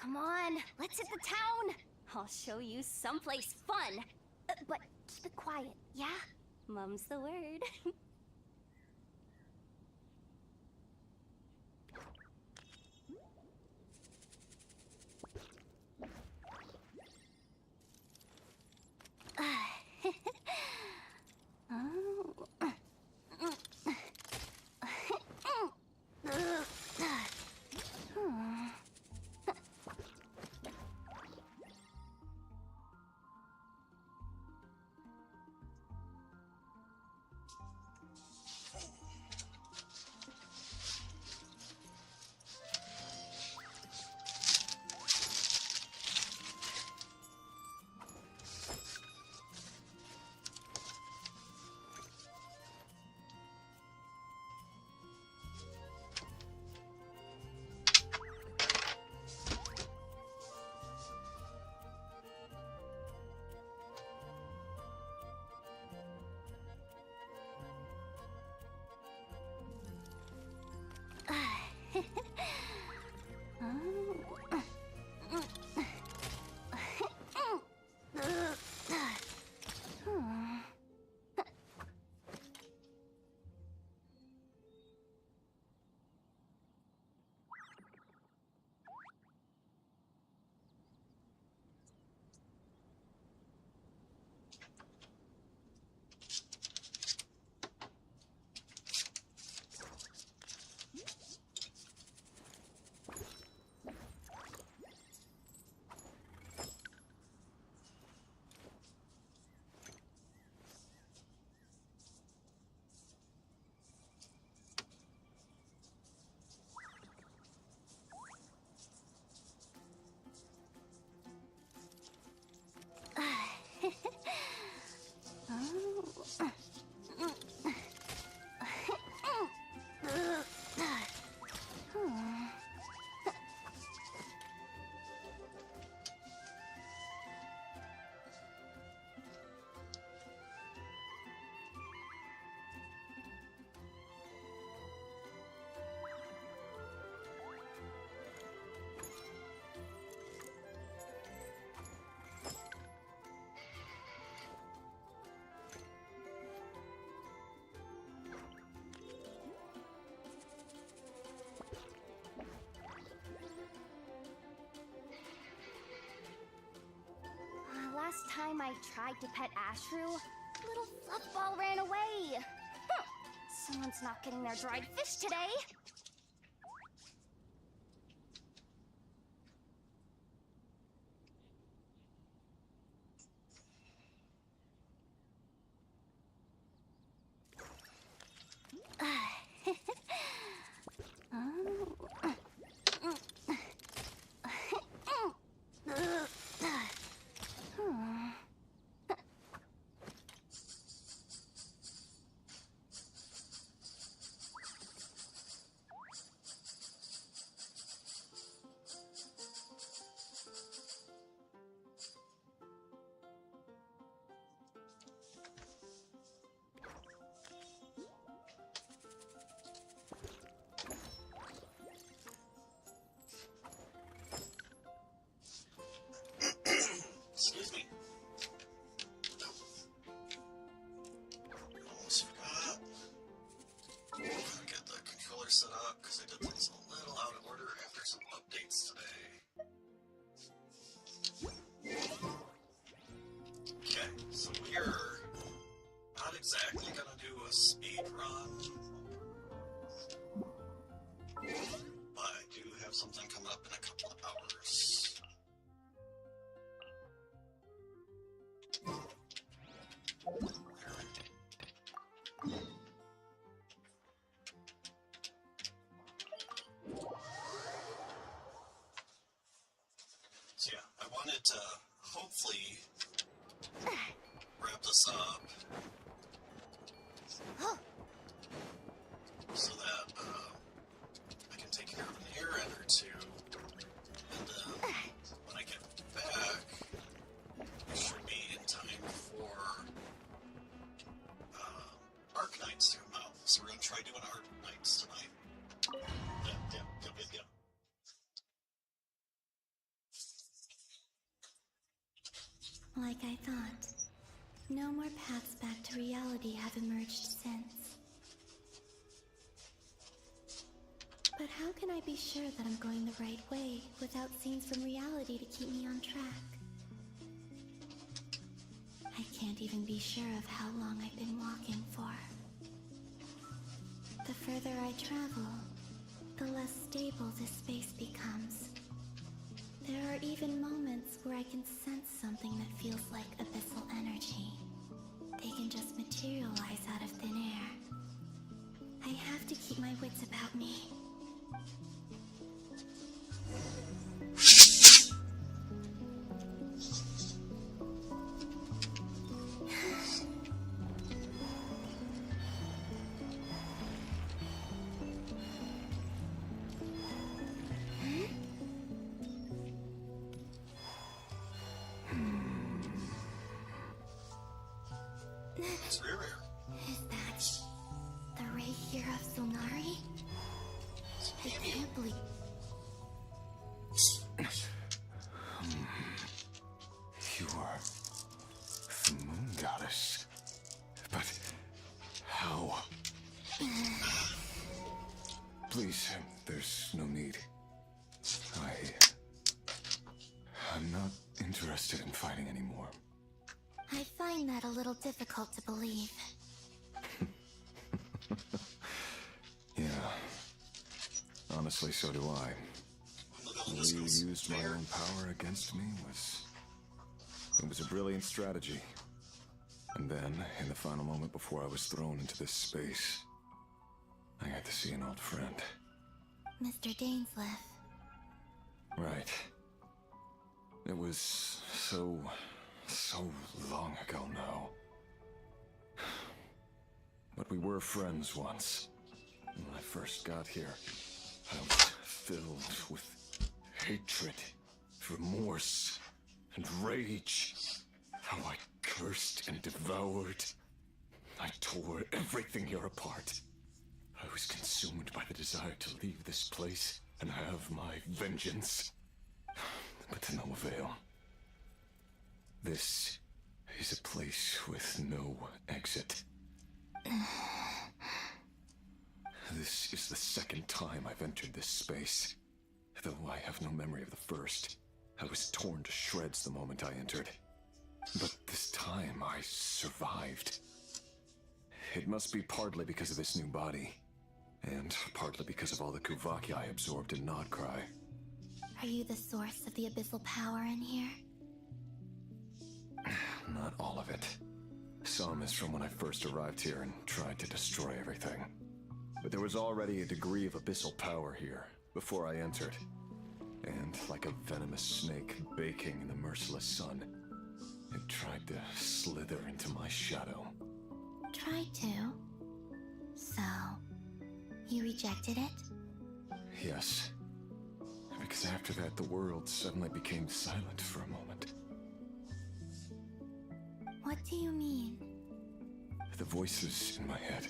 Come on, let's hit the town. I'll show you someplace fun. But keep it quiet, yeah? Mum's the word. Last time I tried to pet Ashru, little fluffball ran away. Someone's not getting their dried fish today. Excuse me. Almost forgot. Get the controller set up because I did things a little out of order after some updates today. Okay, so we're not exactly gonna do a speed run, but I do have something coming up in a couple of hours. So yeah, I wanted to hopefully wrap this up so that I can take care of an errand or two, and then when I get back, I should be in time for Arc Nights to come out. So we're going to try doing Arc Nights tonight. Like I thought. No more paths back to reality have emerged since. But how can I be sure that I'm going the right way without scenes from reality to keep me on track? I can't even be sure of how long I've been walking for. The further I travel, the less stable this space becomes. There are even moments where I can sense something that feels like abyssal energy. They can just materialize out of thin air. I have to keep my wits about me. It's Riri. Is that the ray here of Sonari? I can't believe... You are the moon goddess. But how? Please, there's no need. I'm not interested in fighting anymore. I find that a little difficult to believe. Yeah. Honestly, so do I. The way you used my own power against me was a brilliant strategy. And then, in the final moment before I was thrown into this space, I got to see an old friend. Mr. Dainsleif. Right. It was so long ago now. But we were friends once. When I first got here, I was filled with hatred, remorse, and rage. How I cursed and devoured. I tore everything here apart. I was consumed by the desire to leave this place and have my vengeance. But to no avail. This is a place with no exit. This is the second time I've entered this space. Though I have no memory of the first. I was torn to shreds the moment I entered. But this time I survived. It must be partly because of this new body. And partly because of all the Kuvaki I absorbed in Nodcry. Are you the source of the abyssal power in here? Not all of it. Some is from when I first arrived here and tried to destroy everything. But there was already a degree of abyssal power here, before I entered. And like a venomous snake baking in the merciless sun, it tried to slither into my shadow. Tried to? So, you rejected it? Yes. Because after that, the world suddenly became silent for a moment. What do you mean? The voices in my head,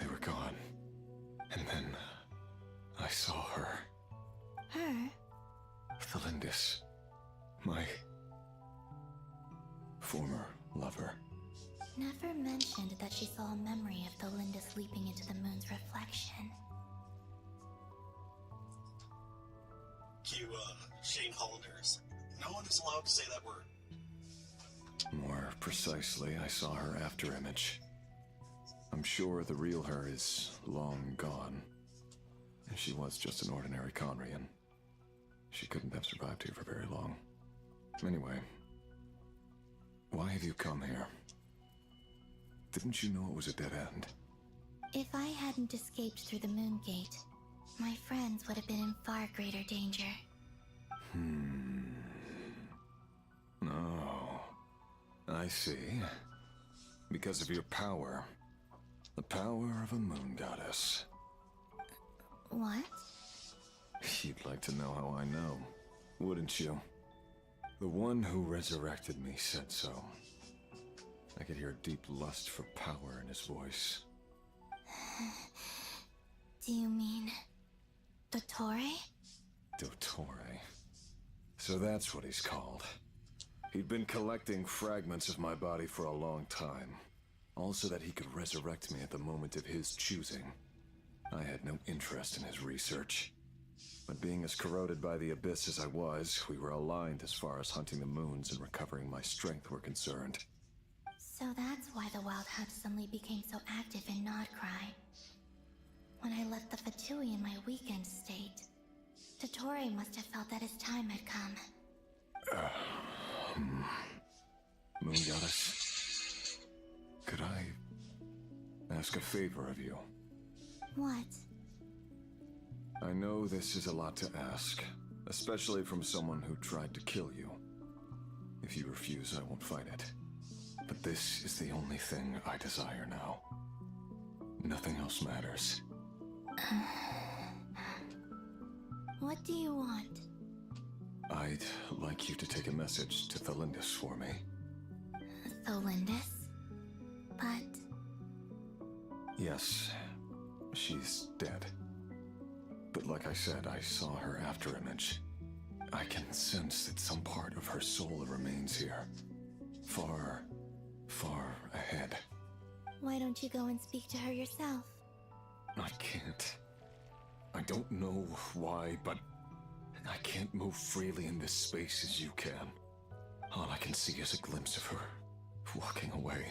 they were gone. And then I saw her. Her? Thalindis. My former lover. Never mentioned that she saw a memory of Thalindis leaping into the moon's reflection. Cue, Shane Hollander's. No one is allowed to say that word. More precisely, I saw her after image. I'm sure the real her is long gone. And she was just an ordinary Conrian. She couldn't have survived here for very long. Anyway, why have you come here? Didn't you know it was a dead end? If I hadn't escaped through the moon gate, my friends would have been in far greater danger. Oh, I see. Because of your power. The power of a moon goddess. What? You'd like to know how I know, wouldn't you? The one who resurrected me said so. I could hear deep lust for power in his voice. Do you mean... Dottore? Dottore. So that's what he's called. He'd been collecting fragments of my body for a long time, all so that he could resurrect me at the moment of his choosing. I had no interest in his research. But being as corroded by the Abyss as I was, we were aligned as far as hunting the moons and recovering my strength were concerned. So that's why the Wild Hunt suddenly became so active in Nodcry. When I left the Fatui in my weakened state, Totore must have felt that his time had come. Moon Goddess, could I ask a favor of you? What? I know this is a lot to ask, especially from someone who tried to kill you. If you refuse, I won't fight it. But this is the only thing I desire now. Nothing else matters. What do you want? I'd like you to take a message to Thelindis for me. Thelindis? But... Yes, she's dead. But like I said, I saw her afterimage. I can sense that some part of her soul remains here. Far, far ahead. why don't you go and speak to her yourself? I can't. I don't know why, but I can't move freely in this space as you can. All I can see is a glimpse of her, walking away.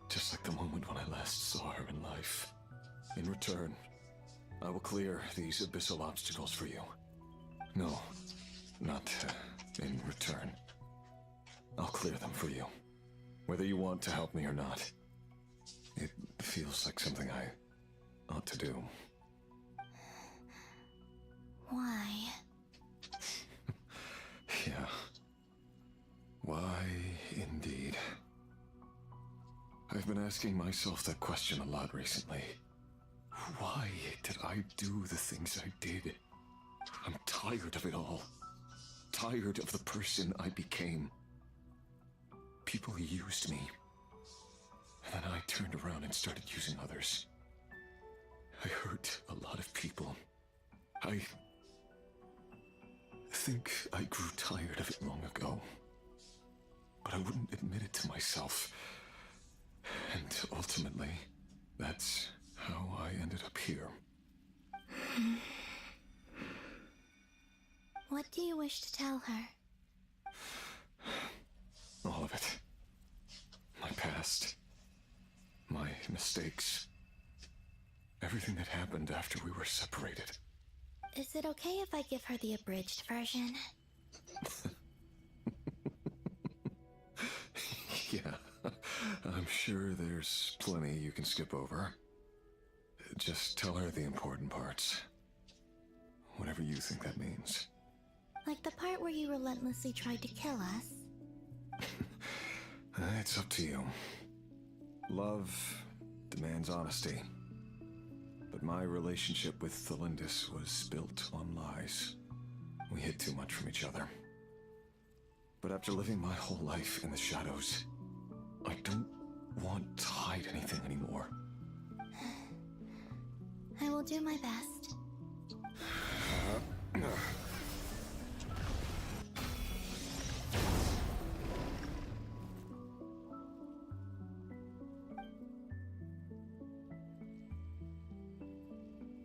Just like the moment when I last saw her in life. In return, I will clear these abyssal obstacles for you. No, not in return. I'll clear them for you, whether you want to help me or not. It feels like something I ought to do. Why? Yeah. Why, indeed. I've been asking myself that question a lot recently. Why did I do the things I did? I'm tired of it all. Tired of the person I became. People used me. And then I turned around and started using others. I hurt a lot of people. I think I grew tired of it long ago. But I wouldn't admit it to myself. And ultimately, that's how I ended up here. What do you wish to tell her? All of it. My past. My mistakes. Everything that happened after we were separated. Is it okay if I give her the abridged version? Yeah, I'm sure there's plenty you can skip over. Just tell her the important parts. Whatever you think that means. Like the part where you relentlessly tried to kill us? It's up to you. Love demands honesty. But my relationship with Thelindis was built on lies. We hid too much from each other. But after living my whole life in the shadows, I don't want to hide anything anymore. I will do my best.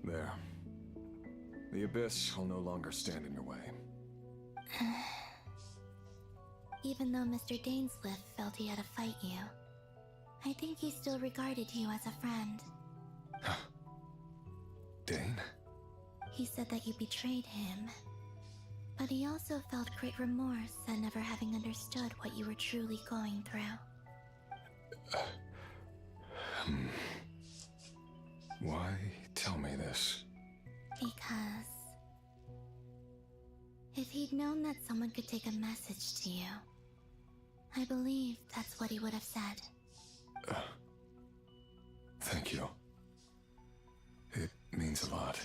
There. The Abyss will no longer stand in your way. Even though Mr. Dainsliff felt he had to fight you, I think he still regarded you as a friend. Dane? He said that you betrayed him, but he also felt great remorse at never having understood what you were truly going through. Why tell me this? Because if he'd known that someone could take a message to you, I believe that's what he would have said. Thank you. It means a lot.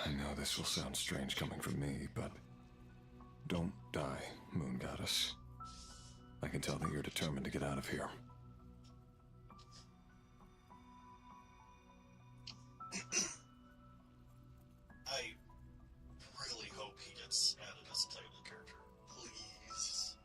I know this will sound strange coming from me, but don't die, Moon Goddess. I can tell that you're determined to get out of here. I really hope he gets added as a title character. Please.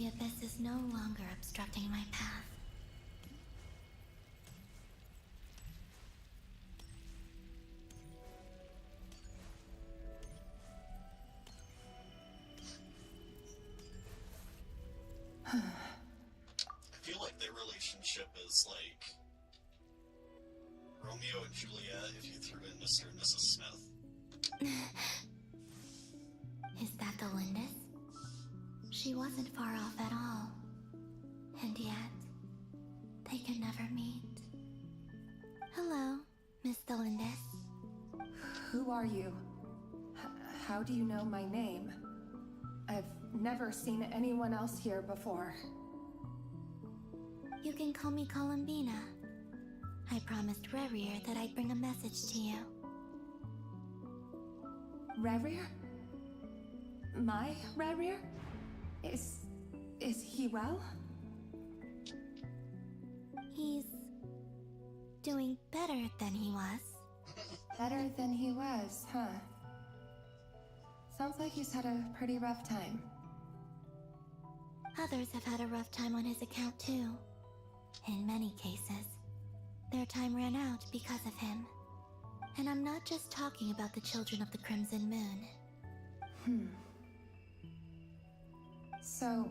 the abyss is no longer obstructing my path. I feel like their relationship is like Romeo and Juliet if you threw in Mr. and Mrs. Smith. Is that the Lindis? She wasn't far off at all. And yet, they can never meet. Hello, Miss Delindis. Who are you? How do you know my name? I've never seen anyone else here before. You can call me Columbina. I promised Rerir that I'd bring a message to you. Rerir? My Rerir? Is he well? He's doing better than he was. Better than he was, huh? Sounds like he's had a pretty rough time. Others have had a rough time on his account too. In many cases, their time ran out because of him. And I'm not just talking about the children of the Crimson Moon. So,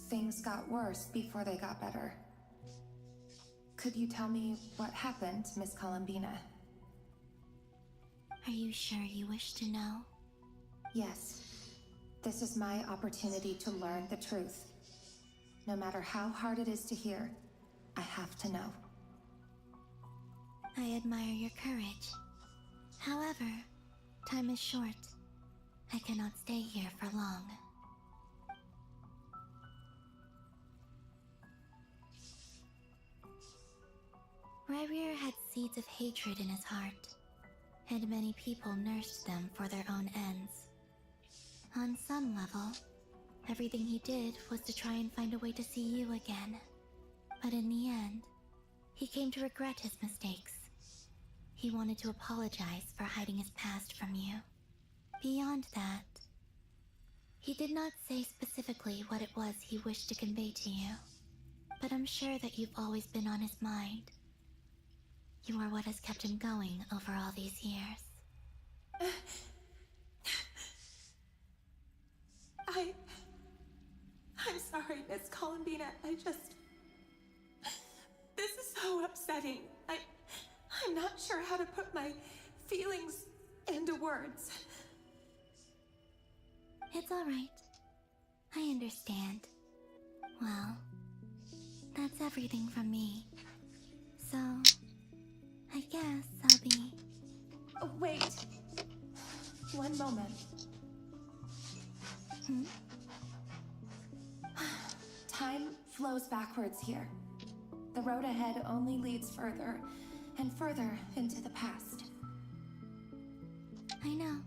things got worse before they got better. Could you tell me what happened, Miss Columbina? Are you sure you wish to know? Yes. This is my opportunity to learn the truth. No matter how hard it is to hear, I have to know. I admire your courage. However, time is short. I cannot stay here for long. Rerir had seeds of hatred in his heart, and many people nursed them for their own ends. On some level, everything he did was to try and find a way to see you again. But in the end, he came to regret his mistakes. He wanted to apologize for hiding his past from you. Beyond that, he did not say specifically what it was he wished to convey to you, but I'm sure that you've always been on his mind. You are what has kept him going over all these years. I'm sorry, Miss Columbina. This is so upsetting. I'm not sure how to put my feelings into words. It's all right. I understand. Well, that's everything from me. So, I guess I'll be... Oh, wait. One moment. Time flows backwards here. The road ahead only leads further and further into the past. I know.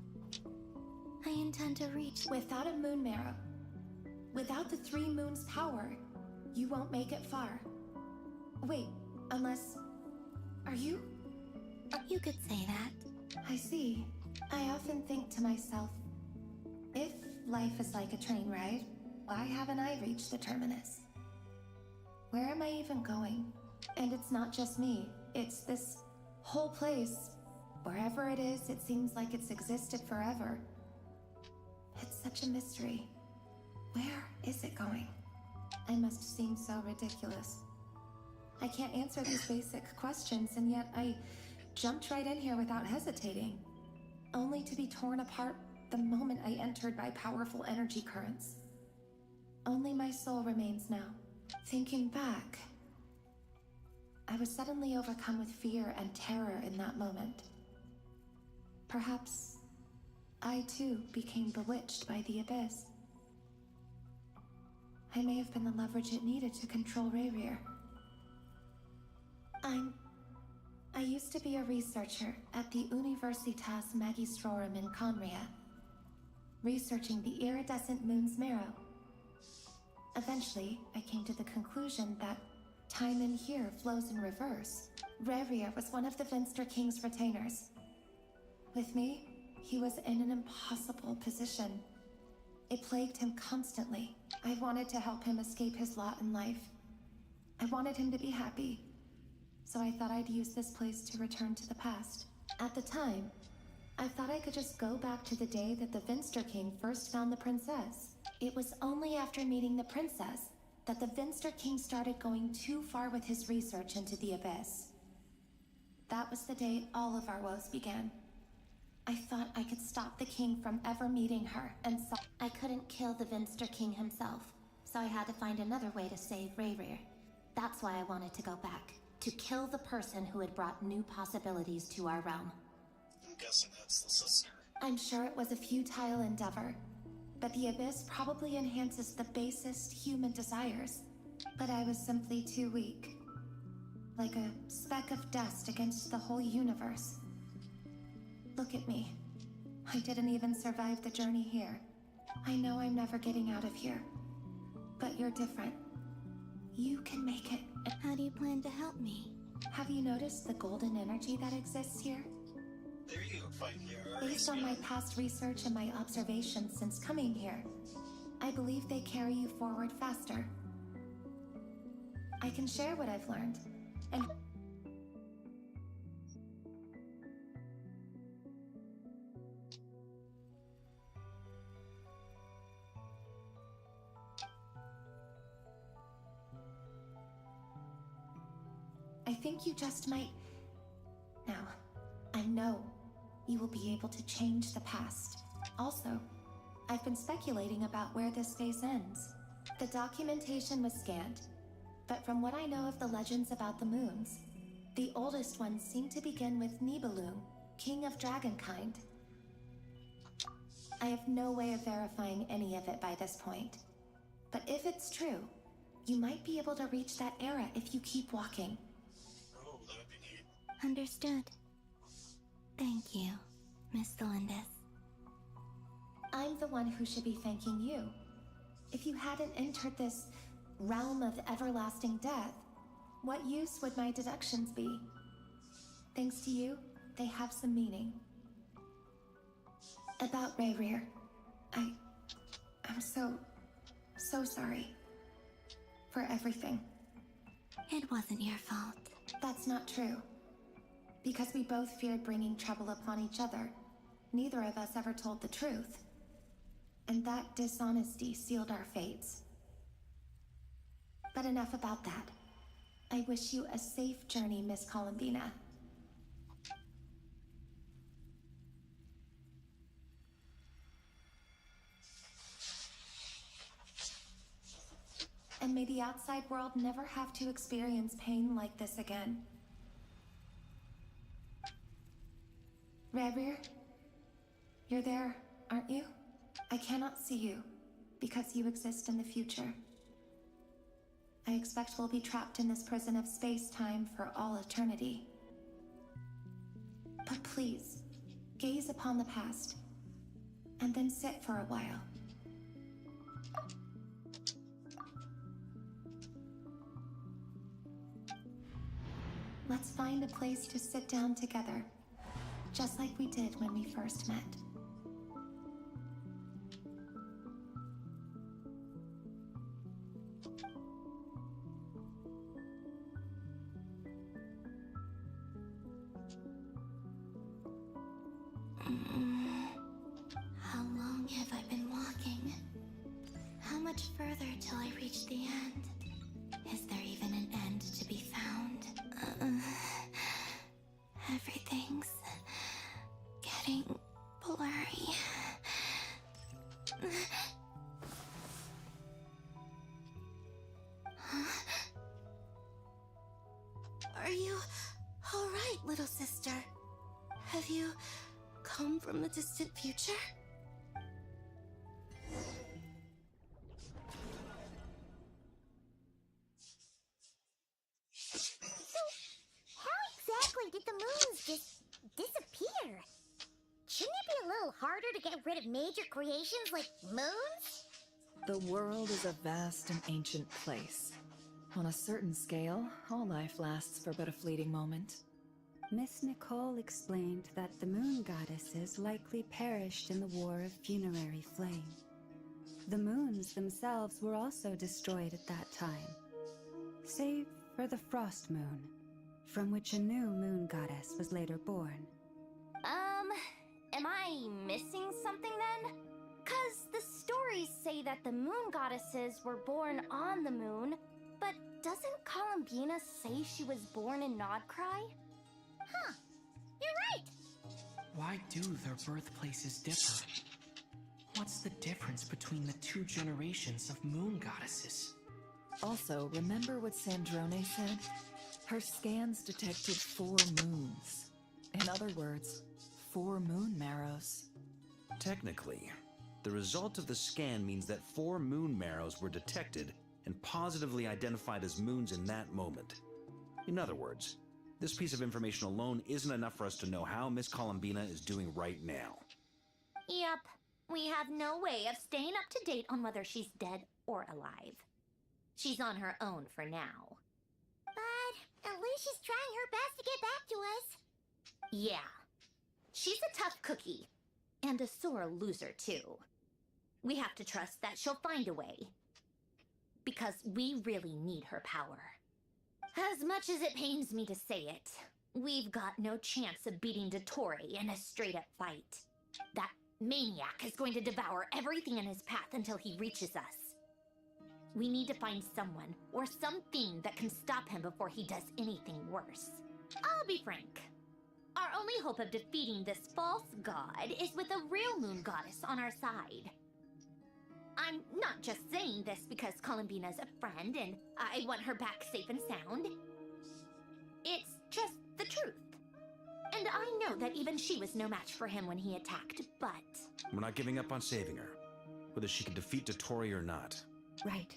I intend to reach... Without a moon marrow, without the 3 moons' power, you won't make it far. Wait, unless... Are you? You could say that. I see. I often think to myself, if life is like a train ride, why haven't I reached the terminus? Where am I even going? And it's not just me, it's this whole place. Wherever it is, it seems like it's existed forever. It's such a mystery. Where is it going? I must seem so ridiculous. I can't answer these basic questions, and yet I jumped right in here without hesitating, only to be torn apart the moment I entered by powerful energy currents. Only my soul remains now. Thinking back, I was suddenly overcome with fear and terror in that moment. Perhaps I too became bewitched by the abyss. I may have been the leverage it needed to control Rerir. I used to be a researcher at the Universitas Magistrorum in Conria, researching the iridescent moon's marrow. Eventually, I came to the conclusion that time in here flows in reverse. Rerir was one of the Finster King's retainers. With me, he was in an impossible position. It plagued him constantly. I wanted to help him escape his lot in life. I wanted him to be happy. So I thought I'd use this place to return to the past. At the time, I thought I could just go back to the day that the Vinster King first found the princess. It was only after meeting the princess that the Vinster King started going too far with his research into the abyss. That was the day all of our woes began. I thought I could stop the king from ever meeting her, and so I couldn't kill the Vinster King himself, so I had to find another way to save Rayrir. That's why I wanted to go back, to kill the person who had brought new possibilities to our realm. I'm guessing that's the sister. I'm sure it was a futile endeavor, but the abyss probably enhances the basest human desires. But I was simply too weak. Like a speck of dust against the whole universe. Look at me. I didn't even survive the journey here. I know I'm never getting out of here. But you're different. You can make it. How do you plan to help me? Have you noticed the golden energy that exists here? There you find your Based on my past research and my observations since coming here, I believe they carry you forward faster. I can share what I've learned, and I think you just might... Now, I know you will be able to change the past. Also, I've been speculating about where this space ends. The documentation was scanned, but from what I know of the legends about the moons, the oldest ones seem to begin with Nibelung, king of dragonkind. I have no way of verifying any of it by this point. But if it's true, you might be able to reach that era if you keep walking. Oh, that would be neat. Understood. Thank you, Miss Delindis. I'm the one who should be thanking you. If you hadn't entered this realm of everlasting death, what use would my deductions be? Thanks to you, they have some meaning. About Rayrir, I'm so sorry. For everything. It wasn't your fault. That's not true. Because we both feared bringing trouble upon each other, neither of us ever told the truth. And that dishonesty sealed our fates. But enough about that. I wish you a safe journey, Miss Columbina. And may the outside world never have to experience pain like this again. Rayrir, you're there, aren't you? I cannot see you, because you exist in the future. I expect we'll be trapped in this prison of space-time for all eternity. But please, gaze upon the past, and then sit for a while. Let's find a place to sit down together, just like we did when we first met. How long have I been walking? How much further till I reach the end? Is there even an end to be found? Everything's getting blurry. Are you all right, little sister? Have you come from the distant future? How exactly did the moons just disappear? Shouldn't it be a little harder to get rid of major creations like moons? The world is a vast and ancient place. On a certain scale, all life lasts for but a fleeting moment. Miss Nicole explained that the moon goddesses likely perished in the war of funerary flame. The moons themselves were also destroyed at that time, save for the Frost Moon, from which a new moon goddess was later born. Am I missing something then? 'Cause the stories say that the moon goddesses were born on the moon, but doesn't Columbina say she was born in Nodcry? Huh, you're right! Why do their birthplaces differ? What's the difference between the two generations of moon goddesses? Also, remember what Sandrone said? Her scans detected 4 moons. In other words, 4 moon marrows. Technically, the result of the scan means that 4 moon marrows were detected and positively identified as moons in that moment. In other words, this piece of information alone isn't enough for us to know how Miss Columbina is doing right now. Yep, we have no way of staying up to date on whether she's dead or alive. She's on her own for now. But at least she's trying her best to get back to us. Yeah. She's a tough cookie. And a sore loser, too. We have to trust that she'll find a way. Because we really need her power. As much as it pains me to say it, we've got no chance of beating Dottore in a straight-up fight. That maniac is going to devour everything in his path until he reaches us. We need to find someone or something that can stop him before he does anything worse. I'll be frank. Our only hope of defeating this false god is with a real moon goddess on our side. I'm not just saying this because Columbina's a friend and I want her back safe and sound. It's just the truth. And I know that even she was no match for him when he attacked, but... We're not giving up on saving her, whether she can defeat Dottore or not. Right.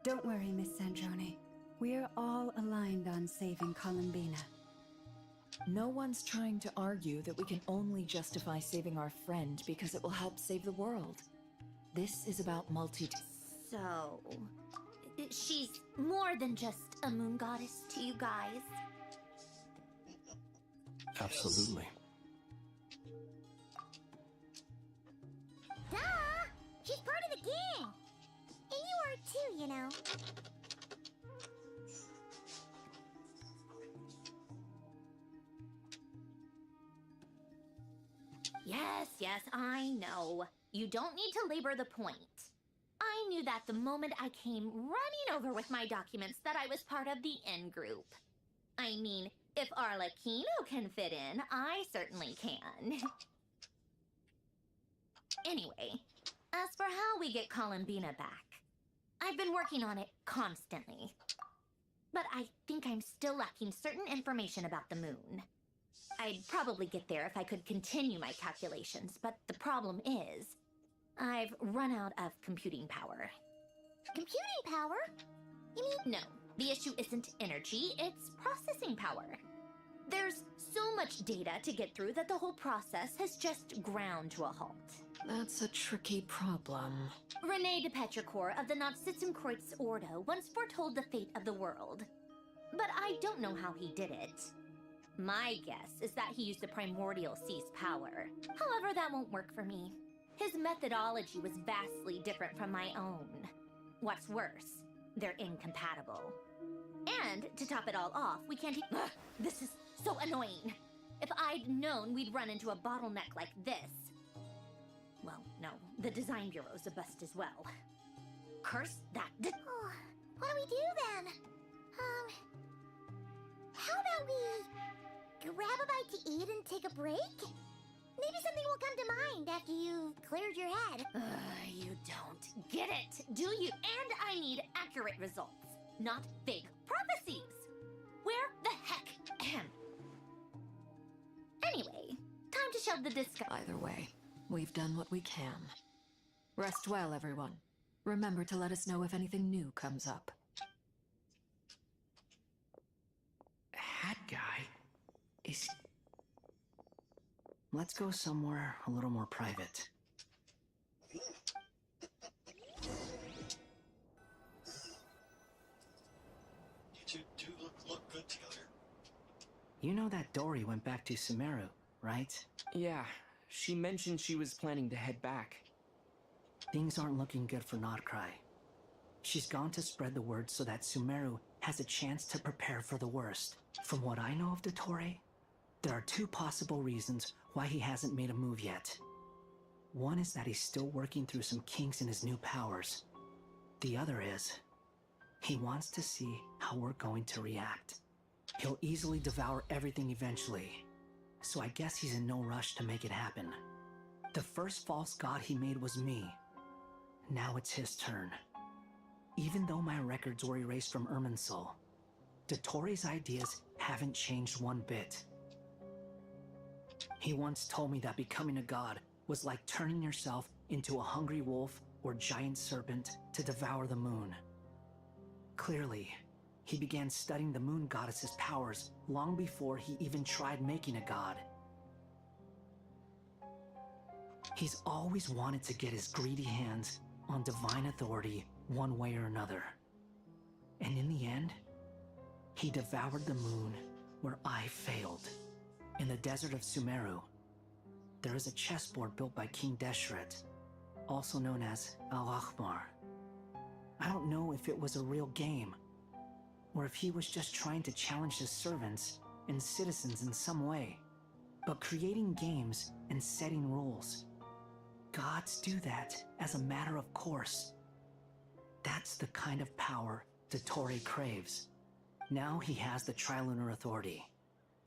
Don't worry, Miss Sandrone. We're all aligned on saving Columbina. No one's trying to argue that we can only justify saving our friend because it will help save the world. This is about So... she's more than just a moon goddess to you guys. Absolutely. Duh! She's part of the gang! And you are too, you know. Yes, I know. You don't need to labor the point. I knew that the moment I came running over with my documents that I was part of the in-group. I mean, if Arlecchino can fit in, I certainly can. Anyway, as for how we get Columbina back, I've been working on it constantly. But I think I'm still lacking certain information about the moon. I'd probably get there if I could continue my calculations, but the problem is, I've run out of computing power. Computing power? You mean... No, the issue isn't energy, it's processing power. There's so much data to get through that the whole process has just ground to a halt. That's a tricky problem. René de Petrichor of the Nazissenkreuz Ordo once foretold the fate of the world. But I don't know how he did it. My guess is that he used the primordial sea's power. However, that won't work for me. His methodology was vastly different from my own. What's worse, they're incompatible. And to top it all off, we can't Ugh, this is so annoying. If I'd known we'd run into a bottleneck like this. Well, no, the design bureau's a bust as well. Curse that Oh, what do we do then? How about we grab a bite to eat and take a break? Maybe something will come to mind after you've cleared your head. You don't get it, do you? And I need accurate results, not fake prophecies. Where the heck am? Anyway, time to shove the disc. Either way, we've done what we can. Rest well, everyone. Remember to let us know if anything new comes up. Hat guy? Is... Let's go somewhere a little more private. You two do look good together. You know that Dory went back to Sumeru, right? Yeah, she mentioned she was planning to head back. Things aren't looking good for Nodcry. She's gone to spread the word so that Sumeru has a chance to prepare for the worst. From what I know of Dottore, there are two possible reasons why he hasn't made a move yet. One is that he's still working through some kinks in his new powers. The other is, he wants to see how we're going to react. He'll easily devour everything eventually, so I guess he's in no rush to make it happen. The first false god he made was me. Now it's his turn. Even though my records were erased from Irminsul, Dottore's ideas haven't changed one bit. He once told me that becoming a god was like turning yourself into a hungry wolf or giant serpent to devour the moon. Clearly, he began studying the moon goddess's powers long before he even tried making a god. He's always wanted to get his greedy hands on divine authority one way or another. And in the end, he devoured the moon where I failed. In the desert of Sumeru, there is a chessboard built by King Deshret, also known as Al-Ahmar. I don't know if it was a real game, or if he was just trying to challenge his servants and citizens in some way. But creating games and setting rules, gods do that as a matter of course. That's the kind of power Dottore craves. Now he has the Trilunar Authority.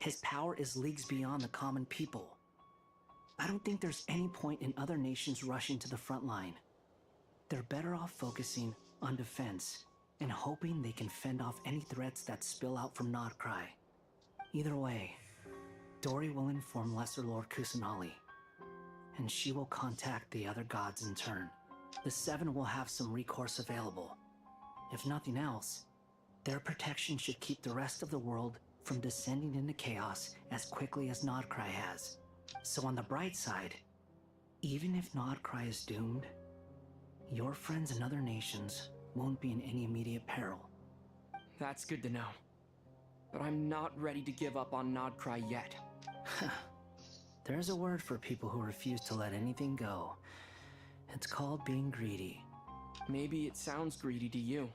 His power is leagues beyond the common people. I don't think there's any point in other nations rushing to the front line. They're better off focusing on defense and hoping they can fend off any threats that spill out from Nodcry. Either way, Dori will inform Lesser Lord Kusanali, and she will contact the other gods in turn. The Seven will have some recourse available. If nothing else, their protection should keep the rest of the world from descending into chaos as quickly as Nodcry has. So on the bright side, even if Nodcry is doomed, your friends in other nations won't be in any immediate peril. That's good to know. But I'm not ready to give up on Nodcry yet. There's a word for people who refuse to let anything go. It's called being greedy. Maybe it sounds greedy to you,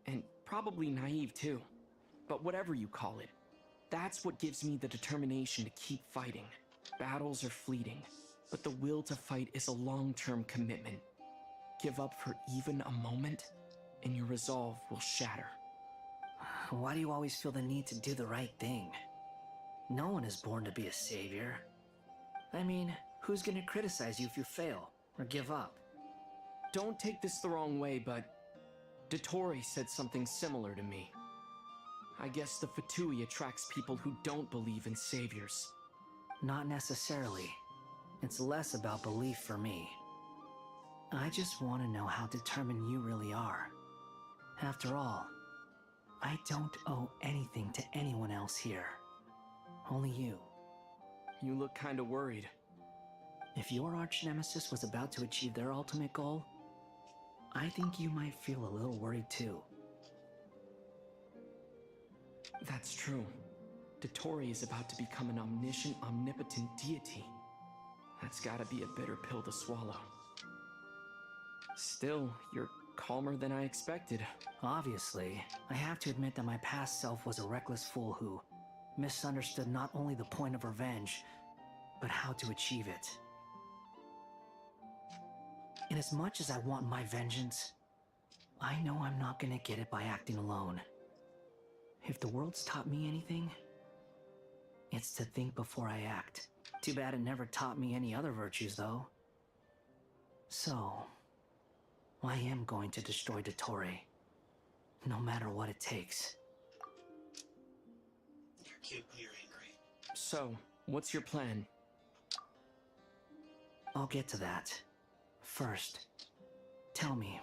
and probably naive too. But whatever you call it, that's what gives me the determination to keep fighting. Battles are fleeting, but the will to fight is a long-term commitment. Give up for even a moment, and your resolve will shatter. Why do you always feel the need to do the right thing? No one is born to be a savior. I mean, who's gonna criticize you if you fail, or give up? Don't take this the wrong way, but Dottore said something similar to me. I guess the Fatui attracts people who don't believe in saviors. Not necessarily. It's less about belief for me. I just want to know how determined you really are. After all, I don't owe anything to anyone else here. Only you. You look kinda worried. If your arch-nemesis was about to achieve their ultimate goal, I think you might feel a little worried too. That's true. Dottore is about to become an omniscient, omnipotent deity. That's gotta be a bitter pill to swallow. Still, you're calmer than I expected. Obviously, I have to admit that my past self was a reckless fool who misunderstood not only the point of revenge, but how to achieve it. And as much as I want my vengeance, I know I'm not gonna get it by acting alone. If the world's taught me anything, it's to think before I act. Too bad it never taught me any other virtues, though. So, I am going to destroy Dottore, no matter what it takes. You're cute when you're angry. So, what's your plan? I'll get to that. First, tell me,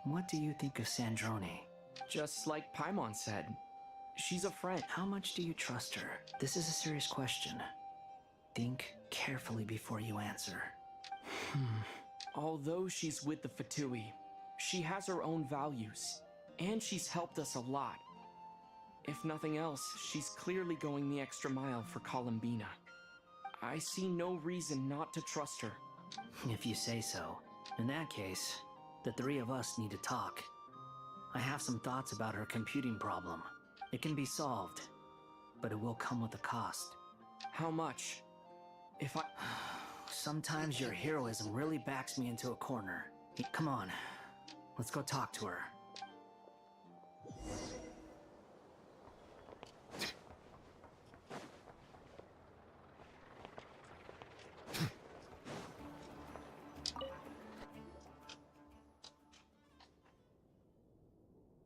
what do you think of Sandrone? Just like Paimon said, she's a friend. How much do you trust her? This is a serious question. Think carefully before you answer. Although she's with the Fatui, she has her own values, and she's helped us a lot. If nothing else, she's clearly going the extra mile for Columbina. I see no reason not to trust her. If you say so. In that case, the three of us need to talk. I have some thoughts about her computing problem. It can be solved, but it will come with a cost. How much? If I... Sometimes your heroism really backs me into a corner. Come on, let's go talk to her.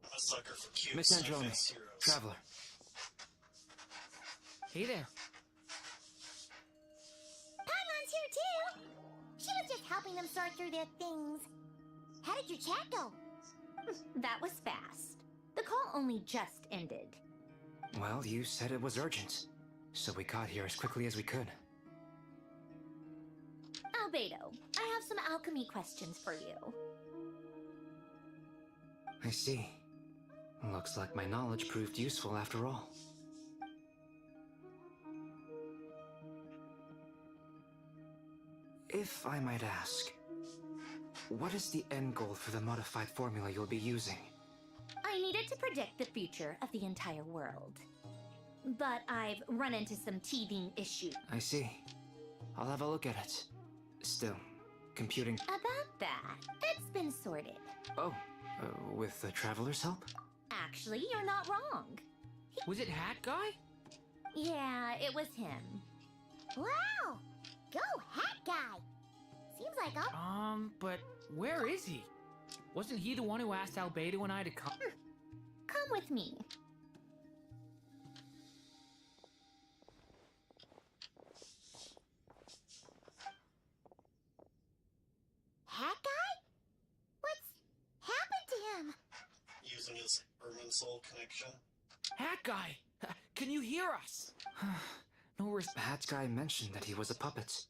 I'm a sucker for cute Miss Androni, sci-fi heroes. Traveler. Hey there. Paimon's here too! She was just helping them sort through their things. How did your chat go? That was fast. The call only just ended. Well, you said it was urgent, so we got here as quickly as we could. Albedo, I have some alchemy questions for you. I see. Looks like my knowledge proved useful after all. If I might ask, what is the end goal for the modified formula you'll be using? I needed to predict the future of the entire world. But I've run into some teething issues. I see. I'll have a look at it. Still, computing... About that, it's been sorted. Oh, with the Traveler's help? Actually, you're not wrong. Was it Hat Guy? Yeah, it was him. Wow! Go, Hat Guy! Seems like But where is he? Wasn't he the one who asked Albedo and I to come? Come with me. Hat Guy? What's happened to him? Using his Urban Soul connection. Hat Guy! Can you hear us? Hat Guy mentioned that he was a puppet.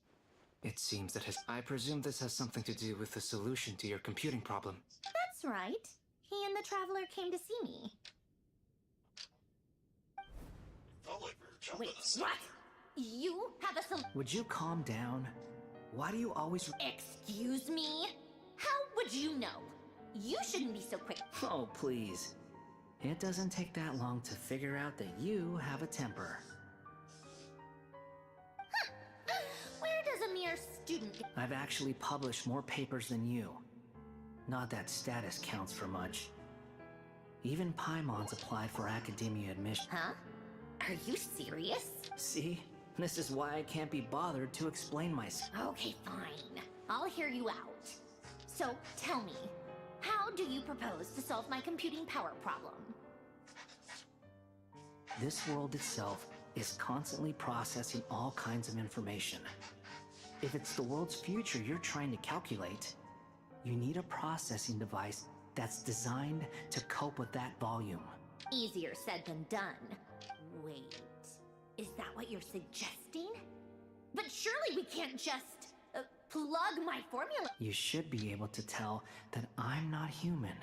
It seems that I presume this has something to do with the solution to your computing problem. That's right. He and the Traveler came to see me. Felt like we were jumping Wait, a second. what? You have a sol- Would you calm down? Why do you always... Excuse me? How would you know? You shouldn't be so quick. Oh, please. It doesn't take that long to figure out that you have a temper. Where does a mere student get... I've actually published more papers than you. Not that status counts for much. Even Paimon's applied for academia admission. Huh? Are you serious? See? This is why I can't be bothered to explain myself. Okay, fine. I'll hear you out. So, tell me, how do you propose to solve my computing power problem? This world itself is constantly processing all kinds of information. If it's the world's future you're trying to calculate, you need a processing device that's designed to cope with that volume. Easier said than done. Wait, is that what you're suggesting? But surely we can't just plug my formula. You should be able to tell that I'm not human.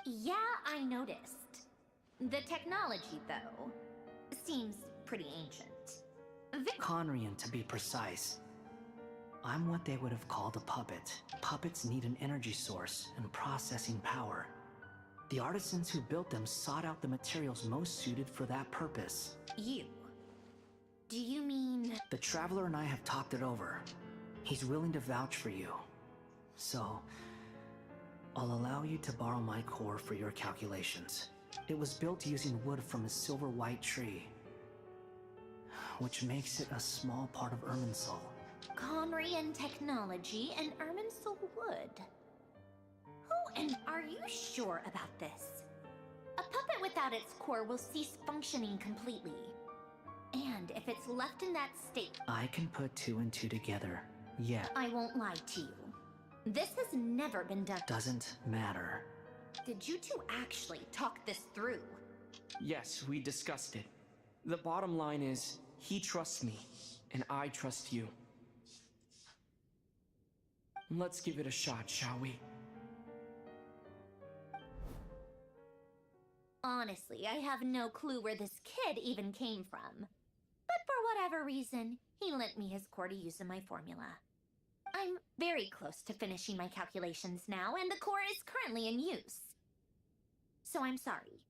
Yeah, I noticed. The technology, though, seems pretty ancient. Conrian, to be precise. I'm what they would have called a puppet. Puppets need an energy source and processing power. The artisans who built them sought out the materials most suited for that purpose. You? Do you mean... The Traveler and I have talked it over. He's willing to vouch for you. So, I'll allow you to borrow my core for your calculations. It was built using wood from a silver white tree, which makes it a small part of Irminsul. Conrian technology and Irminsul wood. Who and are you sure about this? A puppet without its core will cease functioning completely. And if it's left in that state... I can put two and two together. Yeah. I won't lie to you. This has never been done. Doesn't matter. Did you two actually talk this through? Yes, we discussed it. The bottom line is, he trusts me, and I trust you. Let's give it a shot, shall we? Honestly, I have no clue where this kid even came from. But for whatever reason, he lent me his core to use in my formula. I'm very close to finishing my calculations now, and the core is currently in use. So I'm sorry,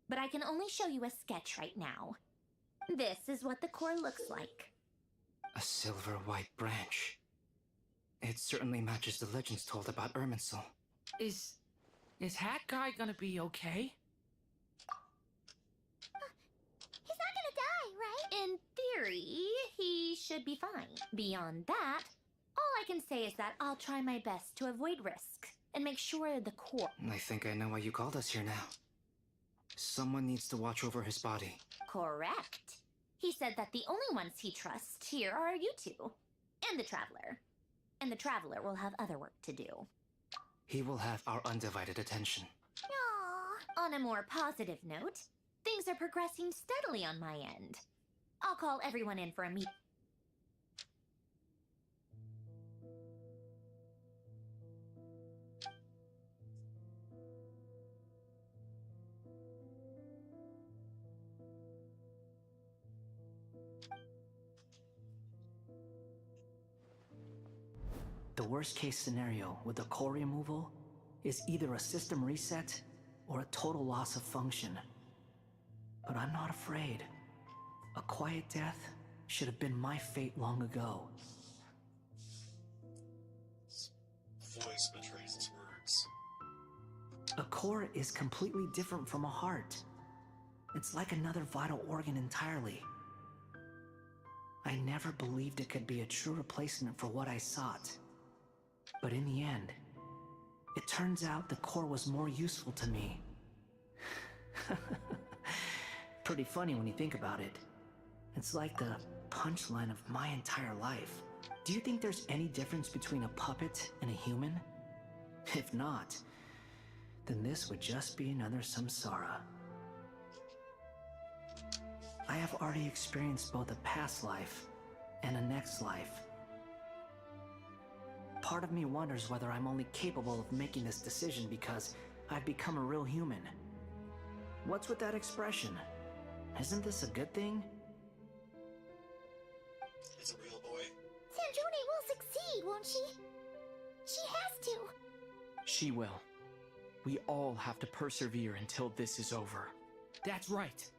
but I can only show you a sketch right now. This is what the core looks like. A silver white branch. It certainly matches the legends told about Irminsul. Is Hat Guy gonna be okay? He's not gonna die, right? In theory, he should be fine. Beyond that, all I can say is that I'll try my best to avoid risk and make sure the core... I think I know why you called us here now. Someone needs to watch over his body. Correct. He said that the only ones he trusts here are you two. And the Traveler. And the Traveler will have other work to do. He will have our undivided attention. Aww. On a more positive note, things are progressing steadily on my end. I'll call everyone in for a meeting. The worst case scenario with the core removal is either a system reset or a total loss of function. But I'm not afraid. A quiet death should have been my fate long ago. Voice betrays his words. A core is completely different from a heart. It's like another vital organ entirely. I never believed it could be a true replacement for what I sought. But in the end, it turns out the core was more useful to me. Pretty funny when you think about it. It's like the punchline of my entire life. Do you think there's any difference between a puppet and a human? If not, then this would just be another samsara. I have already experienced both a past life and a next life. Part of me wonders whether I'm only capable of making this decision because I've become a real human. What's with that expression? Isn't this a good thing? It's a real boy. Sandrone will succeed, won't she? She has to. She will. We all have to persevere until this is over. That's right.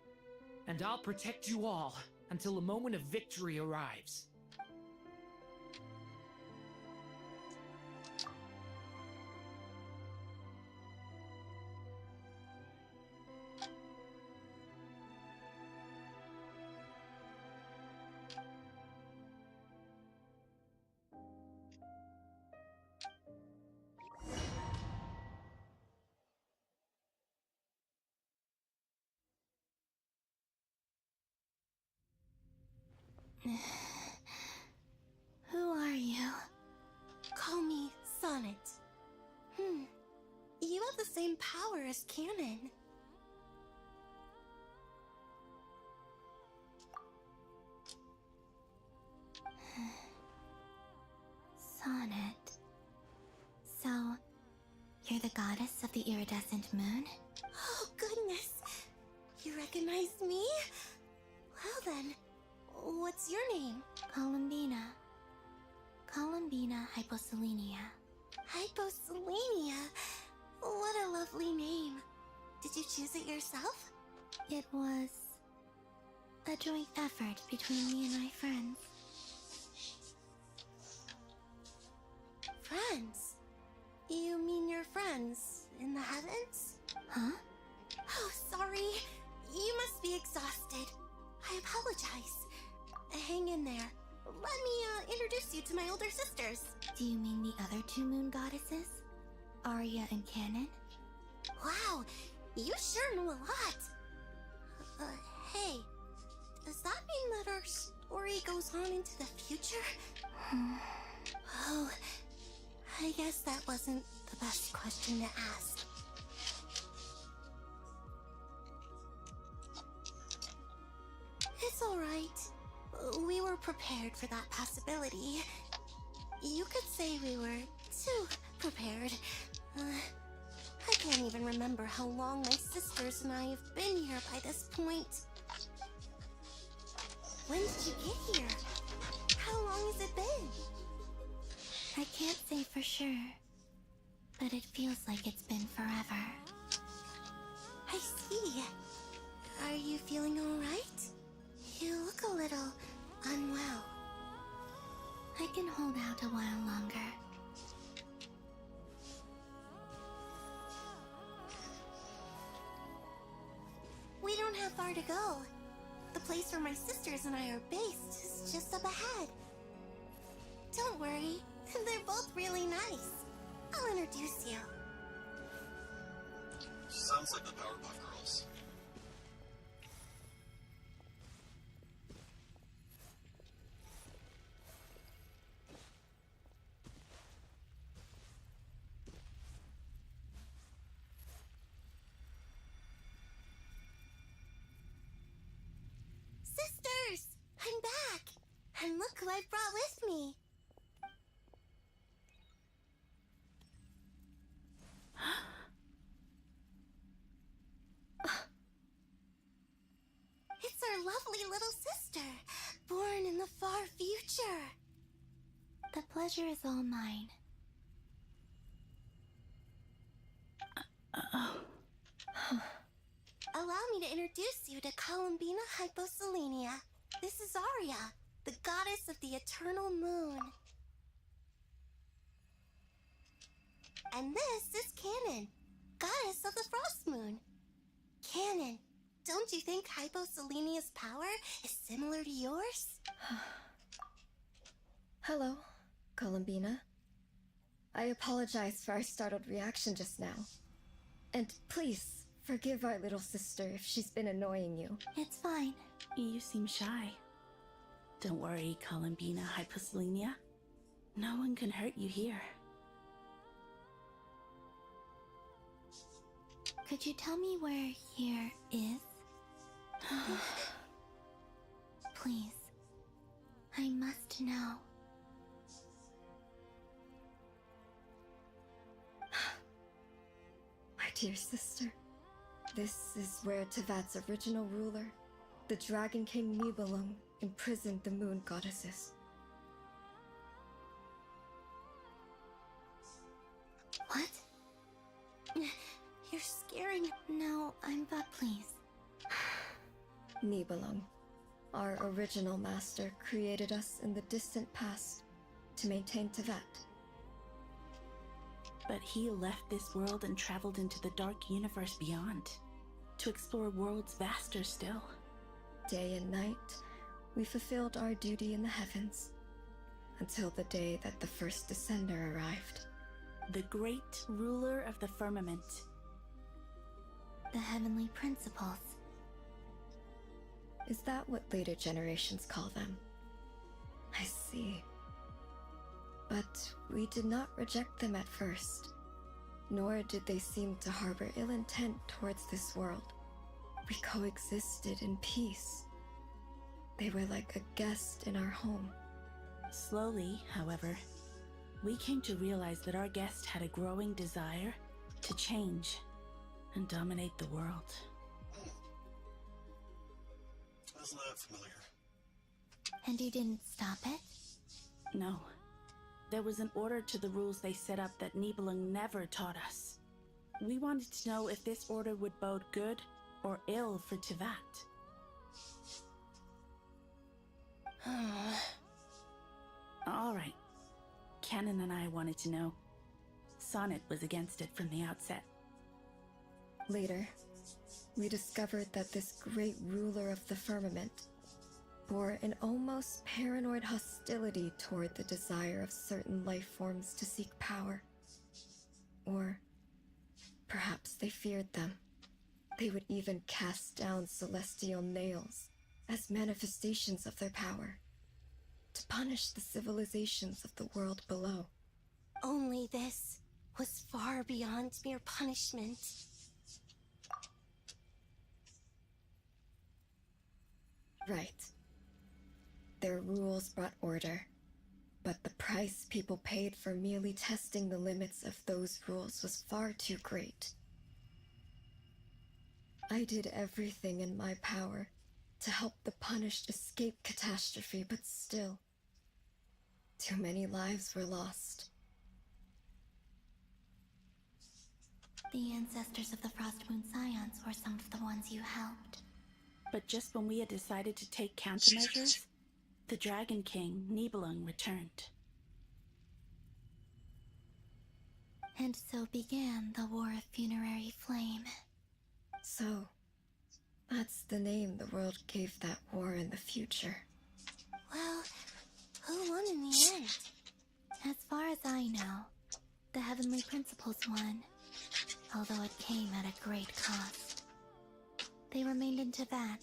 And I'll protect you all until a moment of victory arrives. Who are you? Call me Sonnet. You have the same power as Canon. Sonnet. So, you're the goddess of the iridescent moon? Oh, goodness. You recognize me? Well then, what's your name? Columbina. Columbina Hyposelenia. Hyposelenia? What a lovely name. Did you choose it yourself? It was a joint effort between me and my friends. Friends? You mean your friends in the heavens? Huh? Oh, sorry. You must be exhausted. I apologize. Hang in there. Let me introduce you to my older sisters. Do you mean the other two moon goddesses? Arya and Canon? Wow, you sure know a lot. Hey, does that mean that our story goes on into the future? Oh, I guess that wasn't the best question to ask. It's alright. We were prepared for that possibility. You could say we were too prepared. I can't even remember how long my sisters and I have been here by this point. When did you get here? How long has it been? I can't say for sure, but it feels like it's been forever. I see. Are you feeling alright? You look a little unwell. I can hold out a while longer. We don't have far to go. The place where my sisters and I are based is just up ahead. Don't worry, they're both really nice. I'll introduce you. Sounds like the Powerpuff Girls. Sisters! I'm back! And look who I brought with me! It's our lovely little sister, born in the far future. The pleasure is all mine. Allow me to introduce you to Columbina Hyposelenia. This is Arya, the goddess of the eternal moon. And this is Canon, goddess of the frost moon. Canon, don't you think Hyposelenia's power is similar to yours? Hello, Columbina. I apologize for our startled reaction just now. And please, forgive our little sister if she's been annoying you. It's fine. You seem shy. Don't worry, Columbina Hyposelenia. No one can hurt you here. Could you tell me where here is? Please. I must know. My dear sister, this is where Tevat's original ruler, the Dragon King Nibelung, imprisoned the moon goddesses. What? You're scaring. No, but please. Nibelung, our original master, created us in the distant past to maintain Tevat. But he left this world and traveled into the dark universe beyond, to explore worlds vaster still. Day and night, we fulfilled our duty in the heavens, until the day that the first Descender arrived. The great ruler of the firmament. The heavenly principles. Is that what later generations call them? I see. But we did not reject them at first, nor did they seem to harbor ill intent towards this world. We coexisted in peace. They were like a guest in our home. Slowly, however, we came to realize that our guest had a growing desire to change and dominate the world. Isn't that familiar? And you didn't stop it? No. There was an order to the rules they set up that Nibelung never taught us. We wanted to know if this order would bode good or ill for Tevat. All right. Canon and I wanted to know. Sonnet was against it from the outset. Later, we discovered that this great ruler of the firmament bore an almost paranoid hostility toward the desire of certain life forms to seek power. Or perhaps they feared them. They would even cast down celestial nails as manifestations of their power, to punish the civilizations of the world below. Only this was far beyond mere punishment. Right. Their rules brought order, but the price people paid for merely testing the limits of those rules was far too great. I did everything in my power to help the punished escape catastrophe, but still, too many lives were lost. The ancestors of the Frost Moon Scions were some of the ones you helped. But just when we had decided to take countermeasures, the Dragon King, Nibelung, returned. And so began the War of Funerary Flame. So, that's the name the world gave that war in the future. Well, who won in the end? As far as I know, the Heavenly Principles won, although it came at a great cost. They remained in Tibet,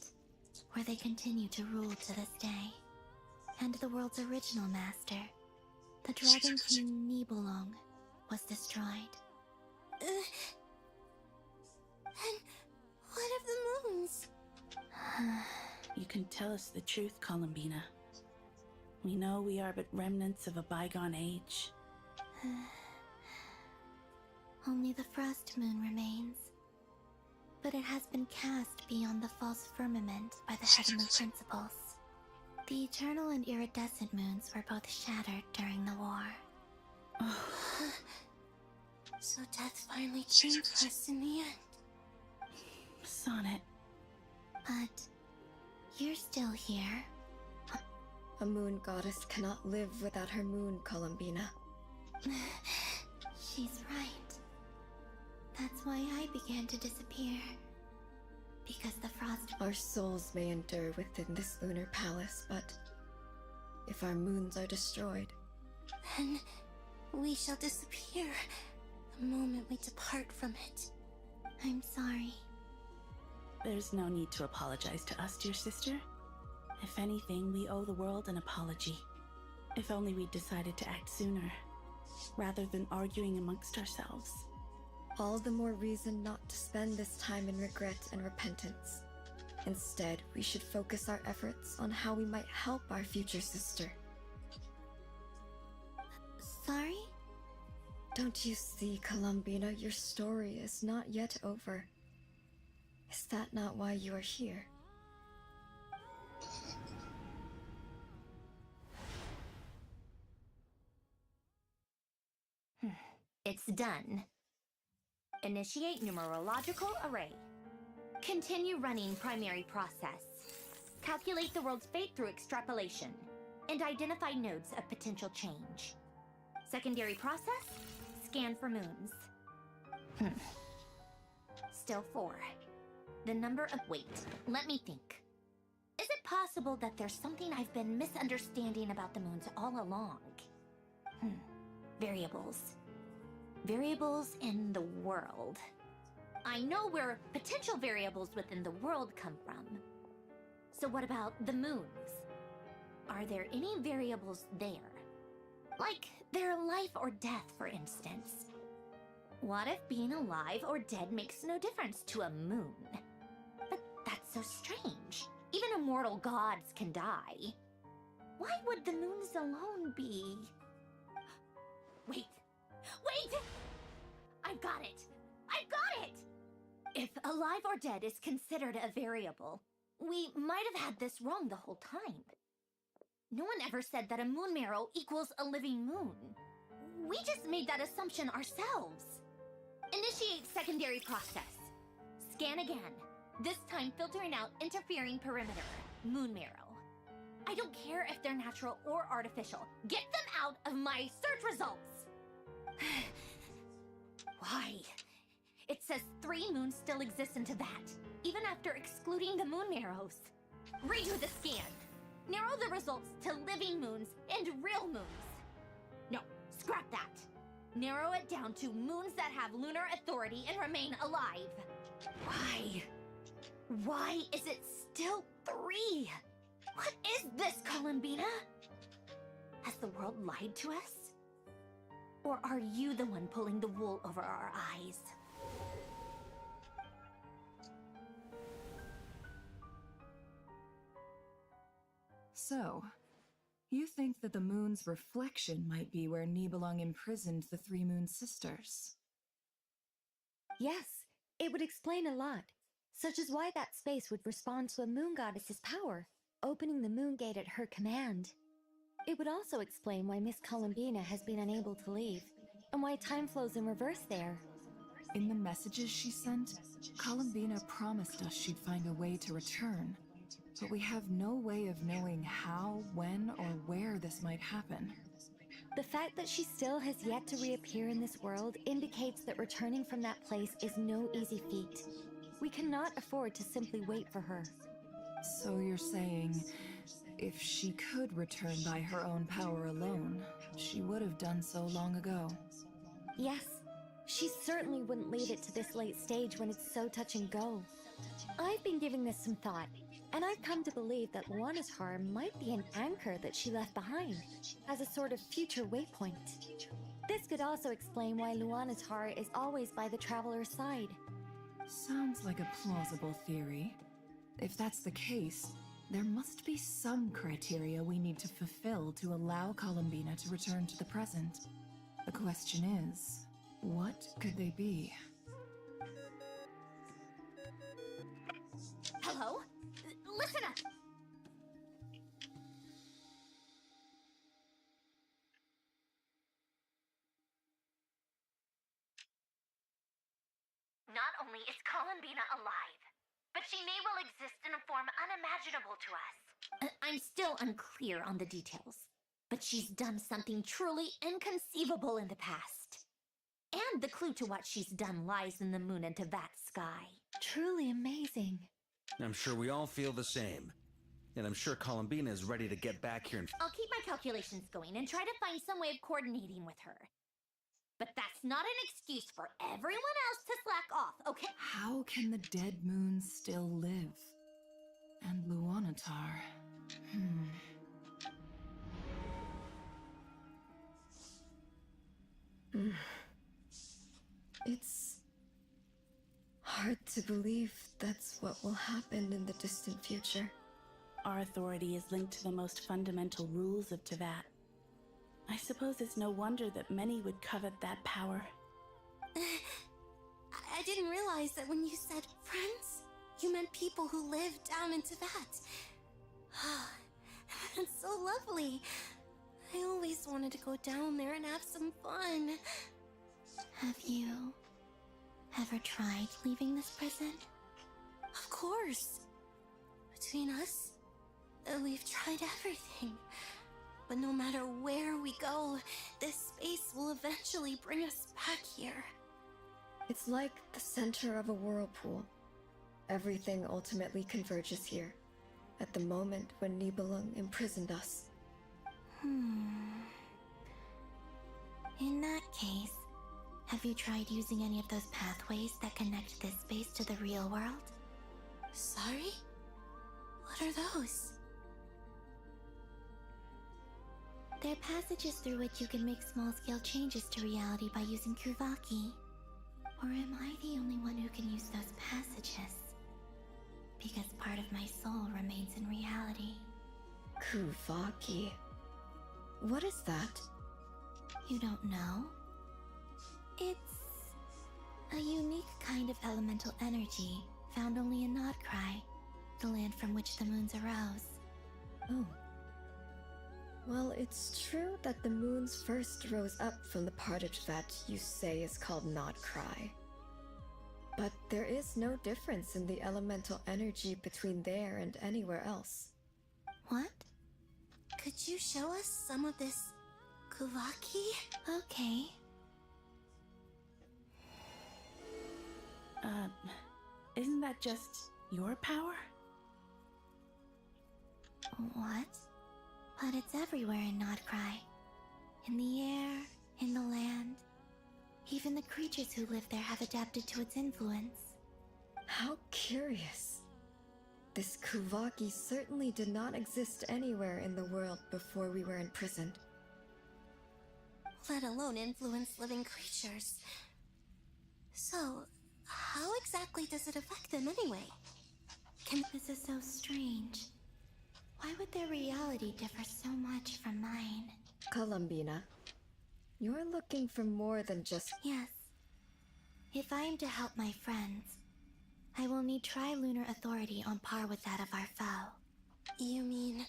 where they continue to rule to this day. And the world's original master, the Dragon King Nibelung, was destroyed. And what of the moons? You can tell us the truth, Columbina. We know we are but remnants of a bygone age. Only the Frost Moon remains. But it has been cast beyond the false firmament by the Heavenly Principles. The eternal and iridescent moons were both shattered during the war. So death finally came to us in the end. Sonnet. But you're still here. A moon goddess cannot live without her moon, Columbina. She's right. That's why I began to disappear. Because the frost... Our souls may endure within this lunar palace, but if our moons are destroyed, then we shall disappear the moment we depart from it. I'm sorry. There's no need to apologize to us, dear sister. If anything, we owe the world an apology. If only we'd decided to act sooner, rather than arguing amongst ourselves. all the more reason not to spend this time in regret and repentance. Instead, we should focus our efforts on how we might help our future sister. Sorry? Don't you see, Columbina, your story is not yet over. Is that not why you are here? It's done. Initiate numerological array. Continue running primary process. Calculate the world's fate through extrapolation. And identify nodes of potential change. Secondary process? Scan for moons. Still 4. The number of... Wait, let me think. Is it possible that there's something I've been misunderstanding about the moons all along? Variables. Variables in the world. I know where potential variables within the world come from. So what about the moons? Are there any variables there? Like their life or death, for instance. What if being alive or dead makes no difference to a moon? But that's so strange. Even immortal gods can die. Why would the moons alone be... Wait! Wait! I've got it! I've got it! If alive or dead is considered a variable, we might have had this wrong the whole time. No one ever said that a moon marrow equals a living moon. We just made that assumption ourselves. Initiate secondary process. Scan again. This time filtering out interfering perimeter. Moon marrow. I don't care if they're natural or artificial. Get them out of my search results! Why? It says 3 moons still exist in Tibet, even after excluding the moon marrows. Redo the scan. Narrow the results to living moons and real moons. No, scrap that. Narrow it down to moons that have lunar authority and remain alive. Why? Why is it still 3? What is this, Columbina? Has the world lied to us? Or are you the one pulling the wool over our eyes? So, you think that the moon's reflection might be where Nibelung imprisoned the 3 moon sisters? Yes, it would explain a lot, such as why that space would respond to a moon goddess's power, opening the moon gate at her command. It would also explain why Miss Columbina has been unable to leave, and why time flows in reverse there. In the messages she sent, Columbina promised us she'd find a way to return. But we have no way of knowing how, when, or where this might happen. The fact that she still has yet to reappear in this world indicates that returning from that place is no easy feat. We cannot afford to simply wait for her. So you're saying, if she could return by her own power alone, she would have done so long ago? Yes, she certainly wouldn't leave it to this late stage when it's so touch and go. I've been giving this some thought, and I've come to believe that Luana's harm might be an anchor that she left behind, as a sort of future waypoint. This could also explain why Luana's heart is always by the traveler's side. Sounds like a plausible theory. If that's the case, there must be some criteria we need to fulfill to allow Columbina to return to the present. The question is, what could they be? Hello? Listen up! Not only is Columbina alive, but she may well exist in a form unimaginable to us. I'm still unclear on the details, but she's done something truly inconceivable in the past. And the clue to what she's done lies in the moon and Tevat sky. Truly amazing. I'm sure we all feel the same. And I'm sure Columbina is ready to get back here and... I'll keep my calculations going and try to find some way of coordinating with her. But that's not an excuse for everyone else to slack off, okay? How can the dead moon still live? And Luanatar... It's hard to believe that's what will happen in the distant future. Our authority is linked to the most fundamental rules of Tevat. I suppose it's no wonder that many would covet that power. I didn't realize that when you said friends, you meant people who live down in Tevat. That's so lovely. I always wanted to go down there and have some fun. Have you ever tried leaving this prison? Of course. Between us, we've tried everything. But no matter where we go, this space will eventually bring us back here. It's like the center of a whirlpool. Everything ultimately converges here, at the moment when Nibelung imprisoned us. In that case, have you tried using any of those pathways that connect this space to the real world? Sorry? What are those? They're passages through which you can make small-scale changes to reality by using Kuvaki. Or am I the only one who can use those passages? Because part of my soul remains in reality. Kuvaki. What is that? You don't know? It's a unique kind of elemental energy found only in Nodcry, the land from which the moons arose. Oh. Well, it's true that the moons first rose up from the partage that you say is called Nodcry. But there is no difference in the elemental energy between there and anywhere else. What? Could you show us some of this Kuvaki? Okay. Isn't that just your power? What? But it's everywhere in Nodcry. In the air, in the land. Even the creatures who live there have adapted to its influence. How curious. This Kuvaki certainly did not exist anywhere in the world before we were imprisoned. Let alone influence living creatures. So, how exactly does it affect them anyway? This is so strange. Why would their reality differ so much from mine? Columbina, you're looking for more than just... Yes. If I am to help my friends, I will need tri-lunar authority on par with that of our foe. You mean...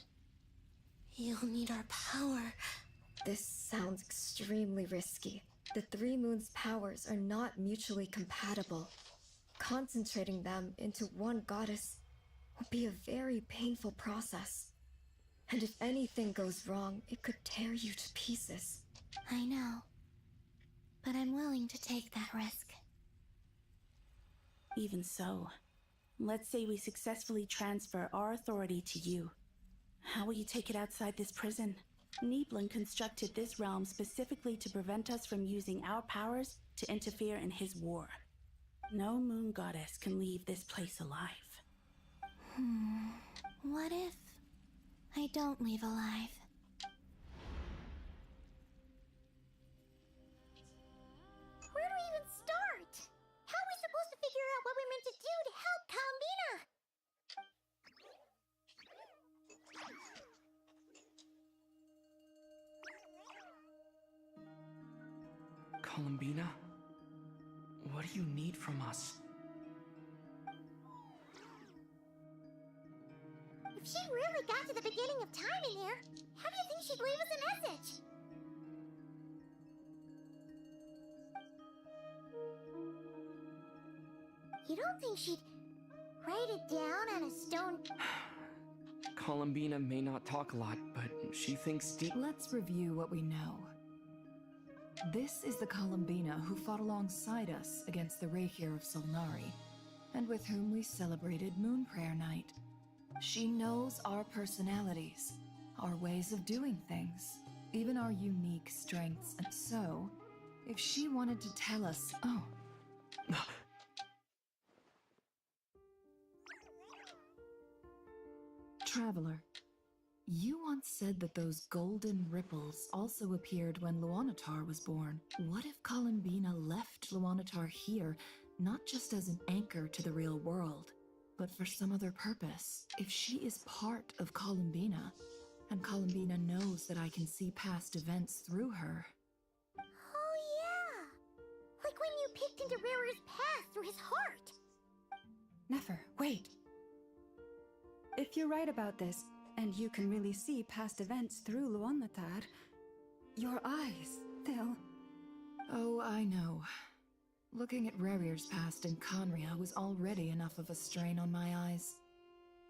you'll need our power? This sounds extremely risky. The three moons' powers are not mutually compatible. Concentrating them into one goddess would be a very painful process. And if anything goes wrong, it could tear you to pieces. I know. But I'm willing to take that risk. Even so, let's say we successfully transfer our authority to you. How will you take it outside this prison? Neblin constructed this realm specifically to prevent us from using our powers to interfere in his war. No moon goddess can leave this place alive. What if I don't leave alive? Where do we even start? How are we supposed to figure out what we're meant to do to help Columbina? Columbina? What do you need from us? If she really got to the beginning of time in there, how do you think she'd leave us a message? You don't think she'd write it down on a stone? Columbina may not talk a lot, but she thinks deep. Let's review what we know. This is the Columbina who fought alongside us against the Raykir of Solnari, and with whom we celebrated Moon Prayer Night. She knows our personalities, our ways of doing things, even our unique strengths, and so, if she wanted to tell us, oh. Traveler, you once said that those golden ripples also appeared when Luanatar was born. What if Columbina left Luanatar here, not just as an anchor to the real world, but for some other purpose? If she is part of Columbina, and Columbina knows that I can see past events through her. Oh yeah! Like when you peeked into Rarer's past through his heart! Never, wait. If you're right about this, and you can really see past events through Luanatar, your eyes, they'll... Oh, I know. Looking at Rerir's past in Conria was already enough of a strain on my eyes.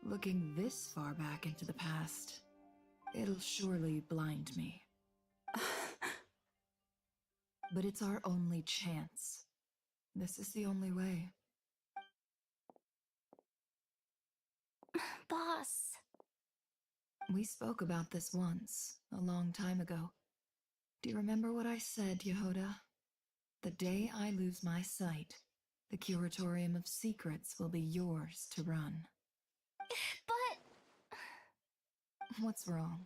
Looking this far back into the past, it'll surely blind me. But it's our only chance. This is the only way. Boss. We spoke about this once, a long time ago. Do you remember what I said, Yehoda? The day I lose my sight, the Curatorium of Secrets will be yours to run. But... What's wrong?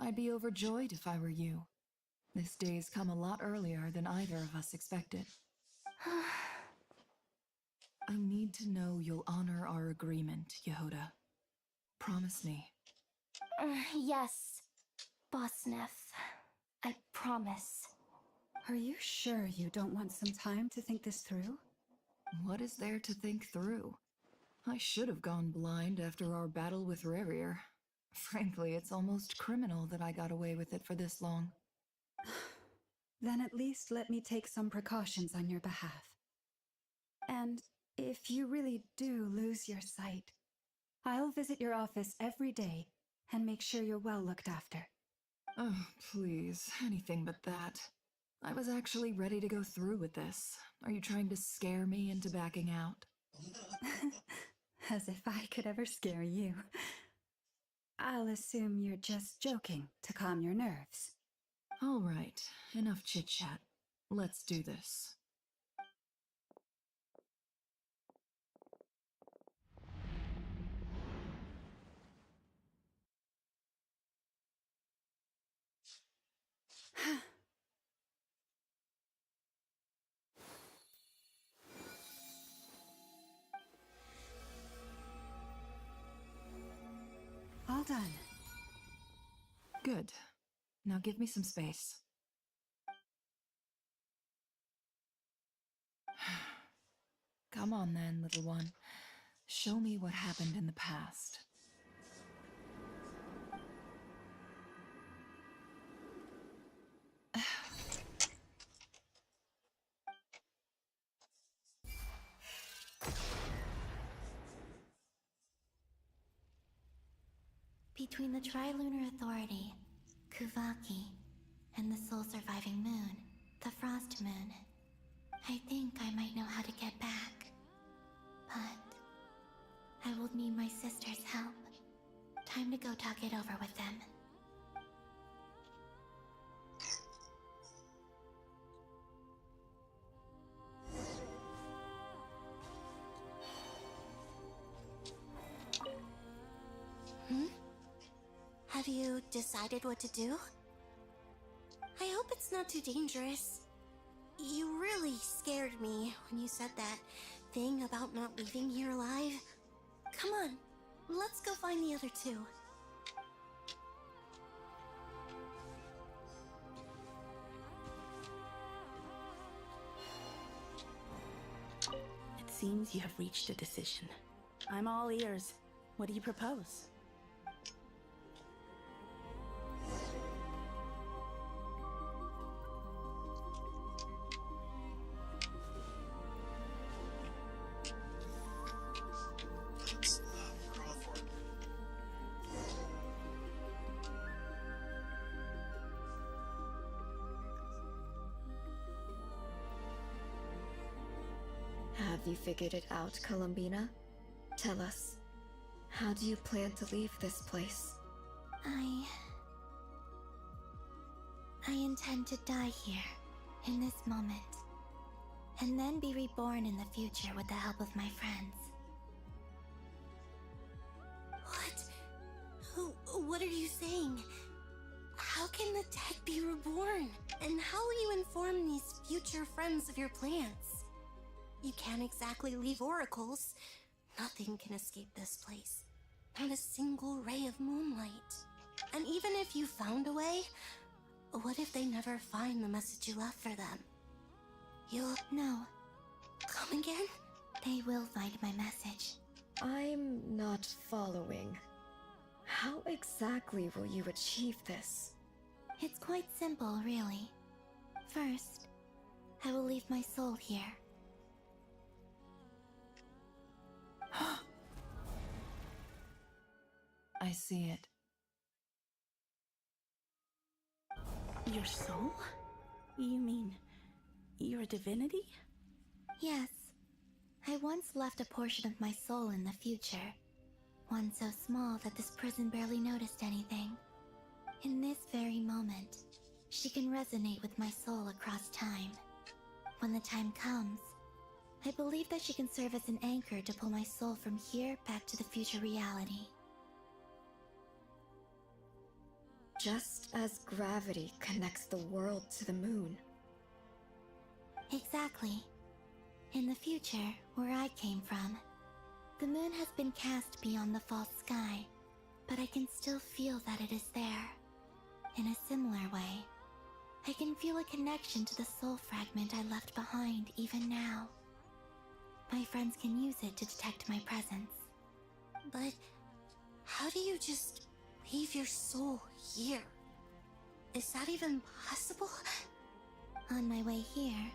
I'd be overjoyed if I were you. This day's come a lot earlier than either of us expected. I need to know you'll honor our agreement, Yehoda. Promise me. Yes, Boss Neff. I promise. Are you sure you don't want some time to think this through? What is there to think through? I should have gone blind after our battle with Rerir. Frankly, it's almost criminal that I got away with it for this long. Then at least let me take some precautions on your behalf. And if you really do lose your sight, I'll visit your office every day and make sure you're well looked after. Oh, please, anything but that. I was actually ready to go through with this. Are you trying to scare me into backing out? As if I could ever scare you. I'll assume you're just joking to calm your nerves. All right, enough chit-chat. Let's do this. All done. Good. Now give me some space. Come on then, little one. Show me what happened in the past. Between the Trilunar Authority, Kuvaki, and the soul-surviving moon, the Frost Moon, I think I might know how to get back. But I will need my sister's help. Time to go talk it over with them. Have you decided what to do? I hope it's not too dangerous. You really scared me when you said that thing about not leaving here alive. Come on, let's go find the other two. It seems you have reached a decision. I'm all ears. What do you propose? That's not going for it. Have you figured it out, Columbina? Tell us, how do you plan to leave this place? I intend to die here, in this moment, and then be reborn in the future with the help of my friends. What are you saying? How can the dead be reborn? And how will you inform these future friends of your plans? You can't exactly leave oracles. Nothing can escape this place. Not a single ray of moonlight. And even if you found a way, what if they never find the message you left for them? No. Come again? They will find my message. I'm not following. How exactly will you achieve this? It's quite simple, really. First, I will leave my soul here. I see it. Your soul? You mean your divinity? Yes. I once left a portion of my soul in the future. One so small that this prison barely noticed anything. In this very moment, she can resonate with my soul across time. When the time comes, I believe that she can serve as an anchor to pull my soul from here back to the future reality. Just as gravity connects the world to the moon. Exactly. In the future, where I came from, the moon has been cast beyond the false sky, but I can still feel that it is there. In a similar way, I can feel a connection to the soul fragment I left behind even now. My friends can use it to detect my presence. But how do you just leave your soul here? Is that even possible? On my way here,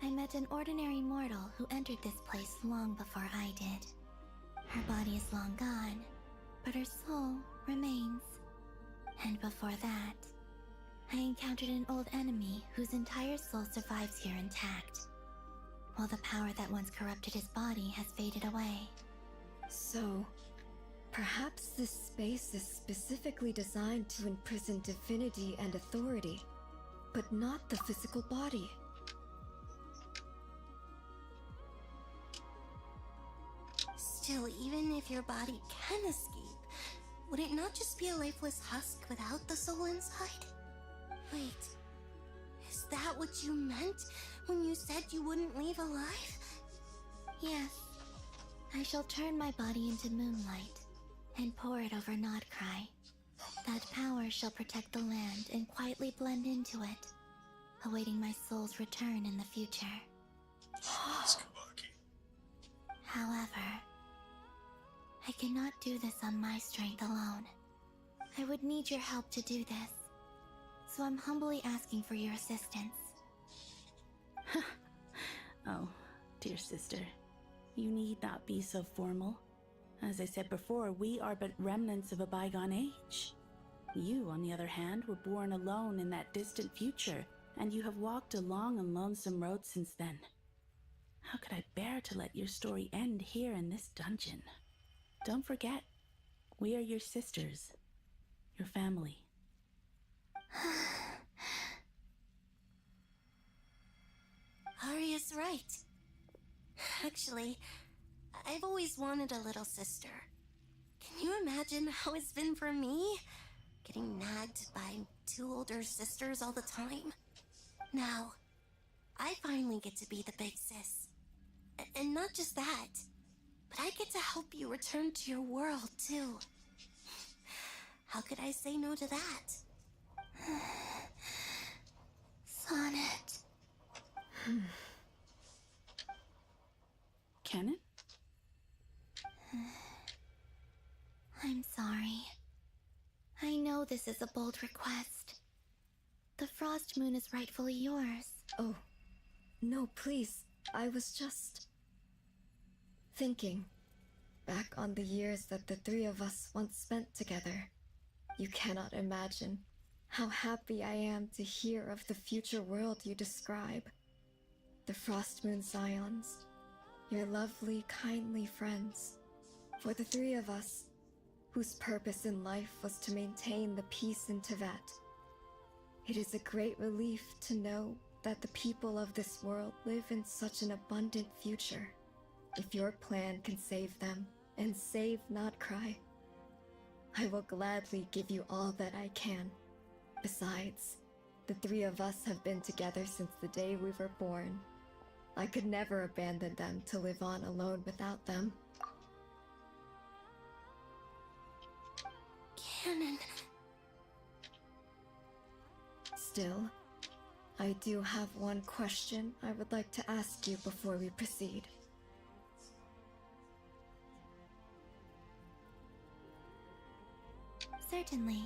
I met an ordinary mortal who entered this place long before I did. Her body is long gone, but her soul remains. And before that, I encountered an old enemy whose entire soul survives here intact, while the power that once corrupted his body has faded away. So, perhaps this space is specifically designed to imprison divinity and authority, but not the physical body. Still, even if your body can escape, would it not just be a lifeless husk without the soul inside? Wait, is that what you meant when you said you wouldn't leave alive? Yes, I shall turn my body into moonlight and pour it over Nodcry. That power shall protect the land and quietly blend into it, awaiting my soul's return in the future. However, I cannot do this on my strength alone. I would need your help to do this, so I'm humbly asking for your assistance. Oh, dear sister, you need not be so formal. As I said before, we are but remnants of a bygone age. You, on the other hand, were born alone in that distant future, and you have walked a long and lonesome road since then. How could I bear to let your story end here in this dungeon? Don't forget, we are your sisters, your family. Arya's right. Actually, I've always wanted a little sister. Can you imagine how it's been for me? Getting nagged by two older sisters all the time. Now, I finally get to be the big sis. And not just that, but I get to help you return to your world, too. How could I say no to that? Sonnet. Canon? I'm sorry. I know this is a bold request. The Frost Moon is rightfully yours. Oh, no, please. I was just thinking back on the years that the three of us once spent together. You cannot imagine how happy I am to hear of the future world you describe. The Frost Moon Scions, your lovely, kindly friends. For the three of us, whose purpose in life was to maintain the peace in Teyvat. It is a great relief to know that the people of this world live in such an abundant future. If your plan can save them, and save not cry, I will gladly give you all that I can. Besides, the three of us have been together since the day we were born. I could never abandon them to live on alone without them. Canon. Still, I do have one question I would like to ask you before we proceed. Certainly.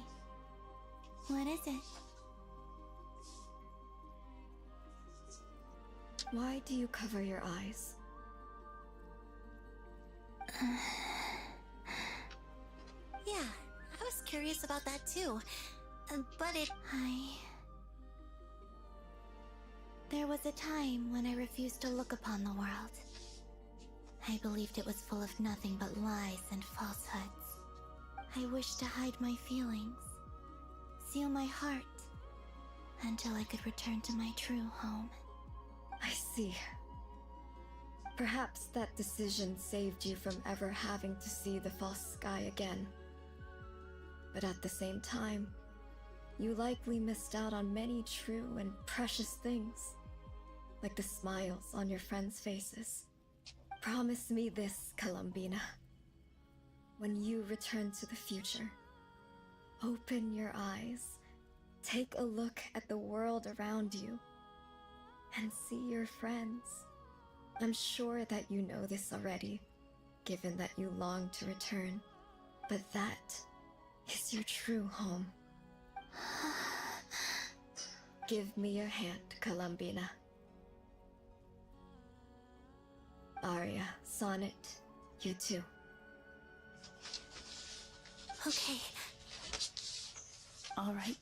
What is it? Why do you cover your eyes? Yeah, I was curious about that too. But it... There was a time when I refused to look upon the world. I believed it was full of nothing but lies and falsehoods. I wished to hide my feelings, seal my heart, until I could return to my true home. I see. Perhaps that decision saved you from ever having to see the false sky again. But at the same time, you likely missed out on many true and precious things, like the smiles on your friends' faces. Promise me this, Columbina. When you return to the future, open your eyes, take a look at the world around you, and see your friends. I'm sure that you know this already, given that you long to return, but that is your true home. Give me your hand, Columbina. Arya, Sonnet, you too. Okay. All right.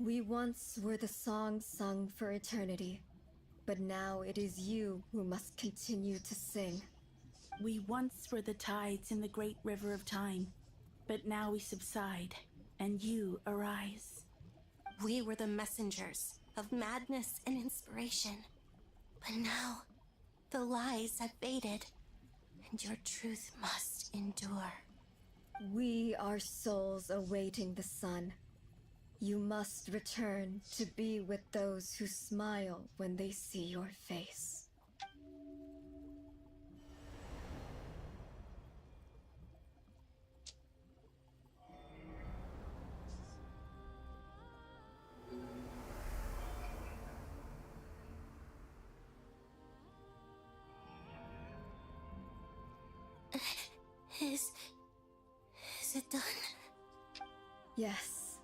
We once were the songs sung for eternity, but now it is you who must continue to sing. We once were the tides in the great river of time, but now we subside, and you arise. We were the messengers of madness and inspiration. But now, the lies have faded, and your truth must endure. We are souls awaiting the sun. You must return to be with those who smile when they see your face. Is it done? Yes.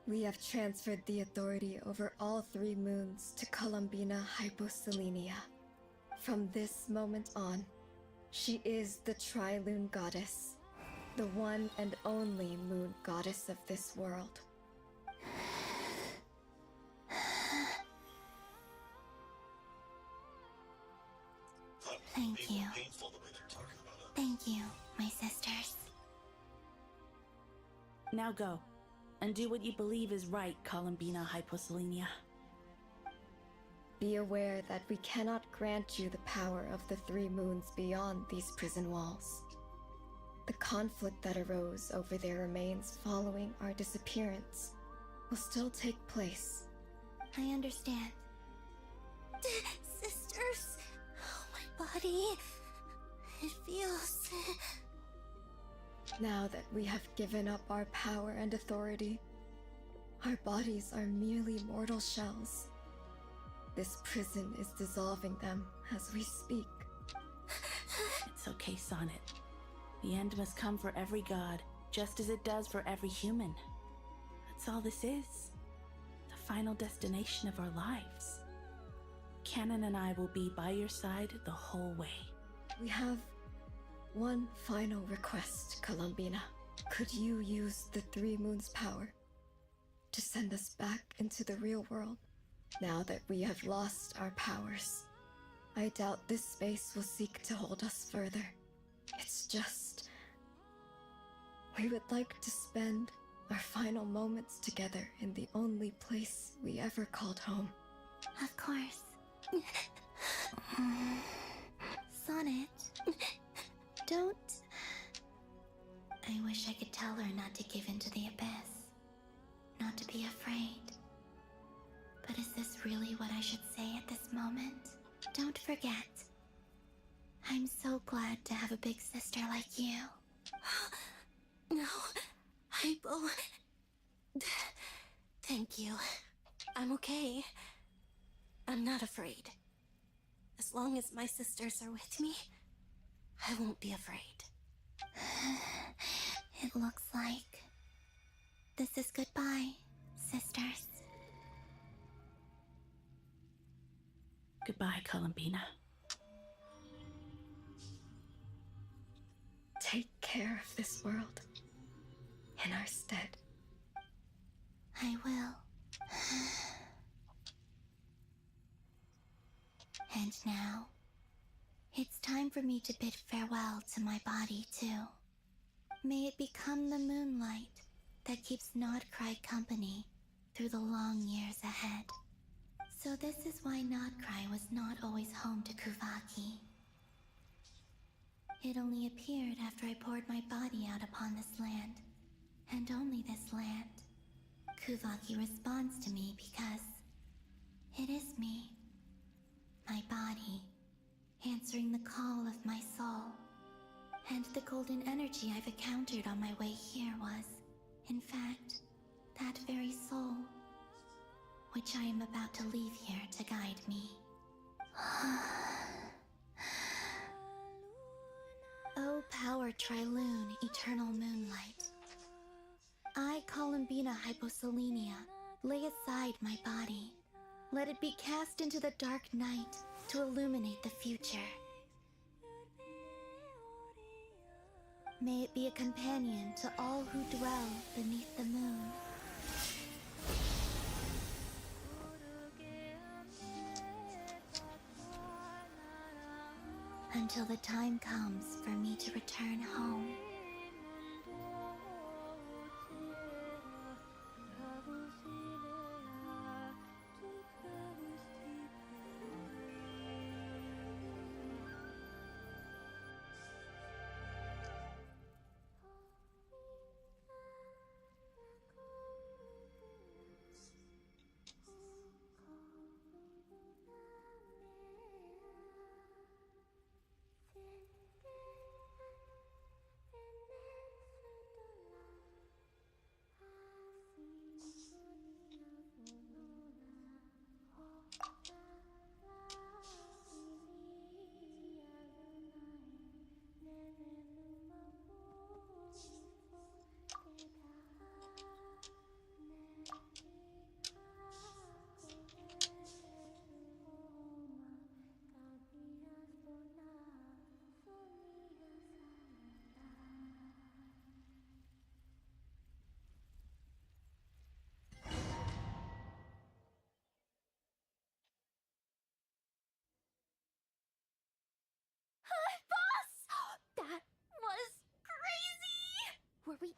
We have transferred the authority over all 3 moons to Columbina Hyposelenia. From this moment on, she is the Tri-Lune Goddess, the one and only moon goddess of this world. Thank you. Thank you, my sisters. Now go, and do what you believe is right, Columbina Hyposelenia. Be aware that we cannot grant you the power of the 3 moons beyond these prison walls. The conflict that arose over their remains following our disappearance will still take place. I understand. Sisters, oh, my body. It feels... Now that we have given up our power and authority, our bodies are merely mortal shells. This prison is dissolving them as we speak. It's okay, Sonnet. The end must come for every god, just as it does for every human. That's all this is. The final destination of our lives. Canon and I will be by your side the whole way. We have one final request, Columbina. Could you use the 3 moons' power to send us back into the real world? Now that we have lost our powers, I doubt this space will seek to hold us further. It's just... we would like to spend our final moments together in the only place we ever called home. Of course. Sonnet, don't... I wish I could tell her not to give in to the abyss. Not to be afraid. But is this really what I should say at this moment? Don't forget. I'm so glad to have a big sister like you. No, Hypo. Thank you. I'm okay. I'm not afraid. As long as my sisters are with me, I won't be afraid. It looks like this is goodbye, sisters. Goodbye, Columbina. Take care of this world in our stead. I will. And now, it's time for me to bid farewell to my body, too. May it become the moonlight that keeps Nodcry company through the long years ahead. So this is why Nodcry was not always home to Kuvaki. It only appeared after I poured my body out upon this land, and only this land. Kuvaki responds to me because it is me, my body, answering the call of my soul. And the golden energy I've encountered on my way here was, in fact, that very soul, which I am about to leave here to guide me. O power Tri-Lune, eternal moonlight. I, Columbina Hyposelenia, lay aside my body. Let it be cast into the dark night to illuminate the future. May it be a companion to all who dwell beneath the moon. Until the time comes for me to return home.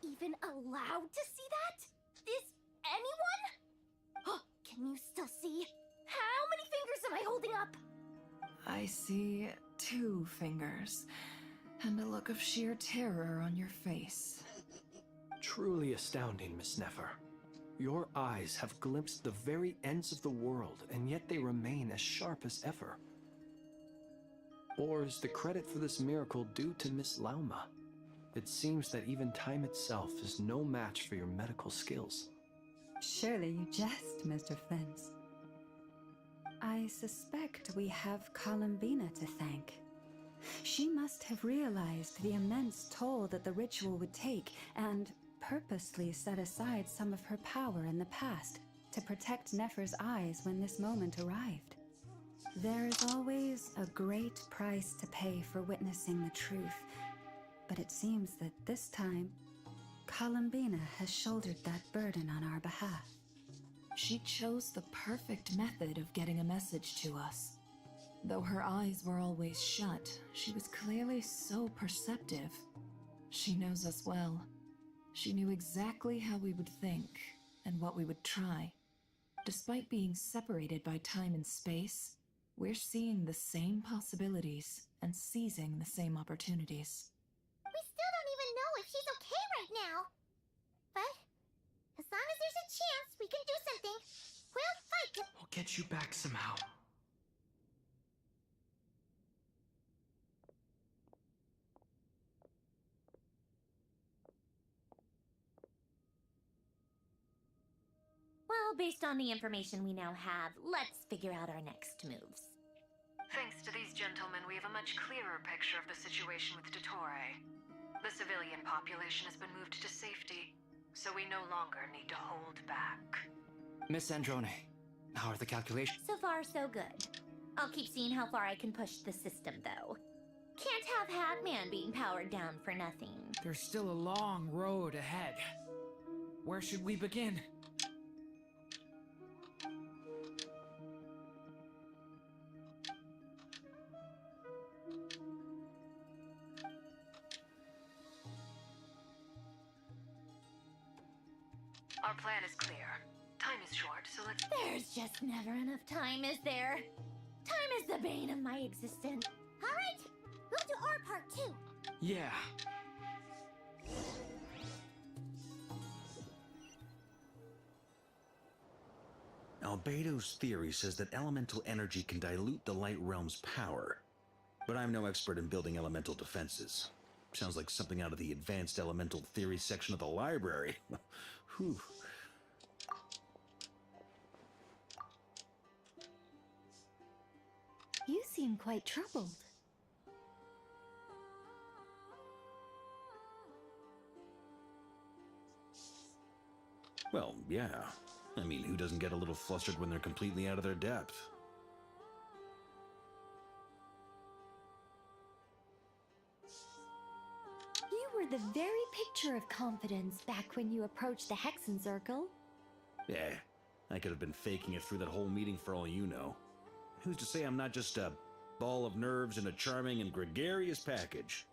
even allowed to see that? Is anyone? Oh, can you still see? How many fingers am I holding up? I see 2 fingers, and a look of sheer terror on your face. Truly astounding, Miss Nefer. Your eyes have glimpsed the very ends of the world, and yet they remain as sharp as ever. Or is the credit for this miracle due to Miss Lauma? It seems that even time itself is no match for your medical skills. Surely you jest, Mr. Flint. I suspect we have Columbina to thank. She must have realized the immense toll that the ritual would take and purposely set aside some of her power in the past to protect Nefer's eyes when this moment arrived. There is always a great price to pay for witnessing the truth, but it seems that this time, Columbina has shouldered that burden on our behalf. She chose the perfect method of getting a message to us. Though her eyes were always shut, she was clearly so perceptive. She knows us well. She knew exactly how we would think and what we would try. Despite being separated by time and space, we're seeing the same possibilities and seizing the same opportunities. We still don't even know if she's okay right now. But as long as there's a chance we can do something, we'll fight to... We'll get you back somehow. Well, based on the information we now have, let's figure out our next moves. Thanks to these gentlemen, we have a much clearer picture of the situation with Dottore. The civilian population has been moved to safety, so we no longer need to hold back. Miss Androne, how are the calculations? So far, so good. I'll keep seeing how far I can push the system, though. Can't have Hatman being powered down for nothing. There's still a long road ahead. Where should we begin? Our plan is clear. Time is short, so let's... There's just never enough time, is there? Time is the bane of my existence. All right, we'll do our part, too. Yeah. Albedo's theory says that elemental energy can dilute the light realm's power. But I'm no expert in building elemental defenses. Sounds like something out of the advanced elemental theory section of the library. Whew. You seem quite troubled. Well, yeah. I mean, who doesn't get a little flustered when they're completely out of their depth? You were the very picture of confidence back when you approached the Hexen Circle. Yeah, I could have been faking it through that whole meeting for all you know. Who's to say I'm not just a ball of nerves in a charming and gregarious package?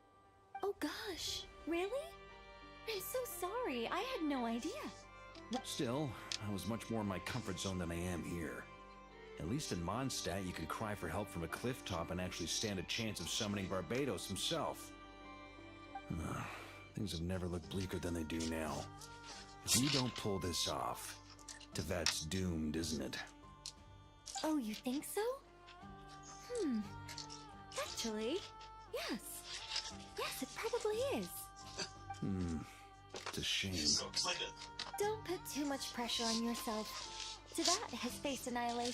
Oh gosh, really? I'm so sorry, I had no idea. Still, I was much more in my comfort zone than I am here. At least in Mondstadt, you can cry for help from a cliff top and actually stand a chance of summoning Barbados himself. Things have never looked bleaker than they do now. If we don't pull this off, Tevat's doomed, isn't it? Oh, you think so? Actually, yes. Yes, it probably is. It's a shame. So excited. Don't put too much pressure on yourself. Tevat has faced annihilation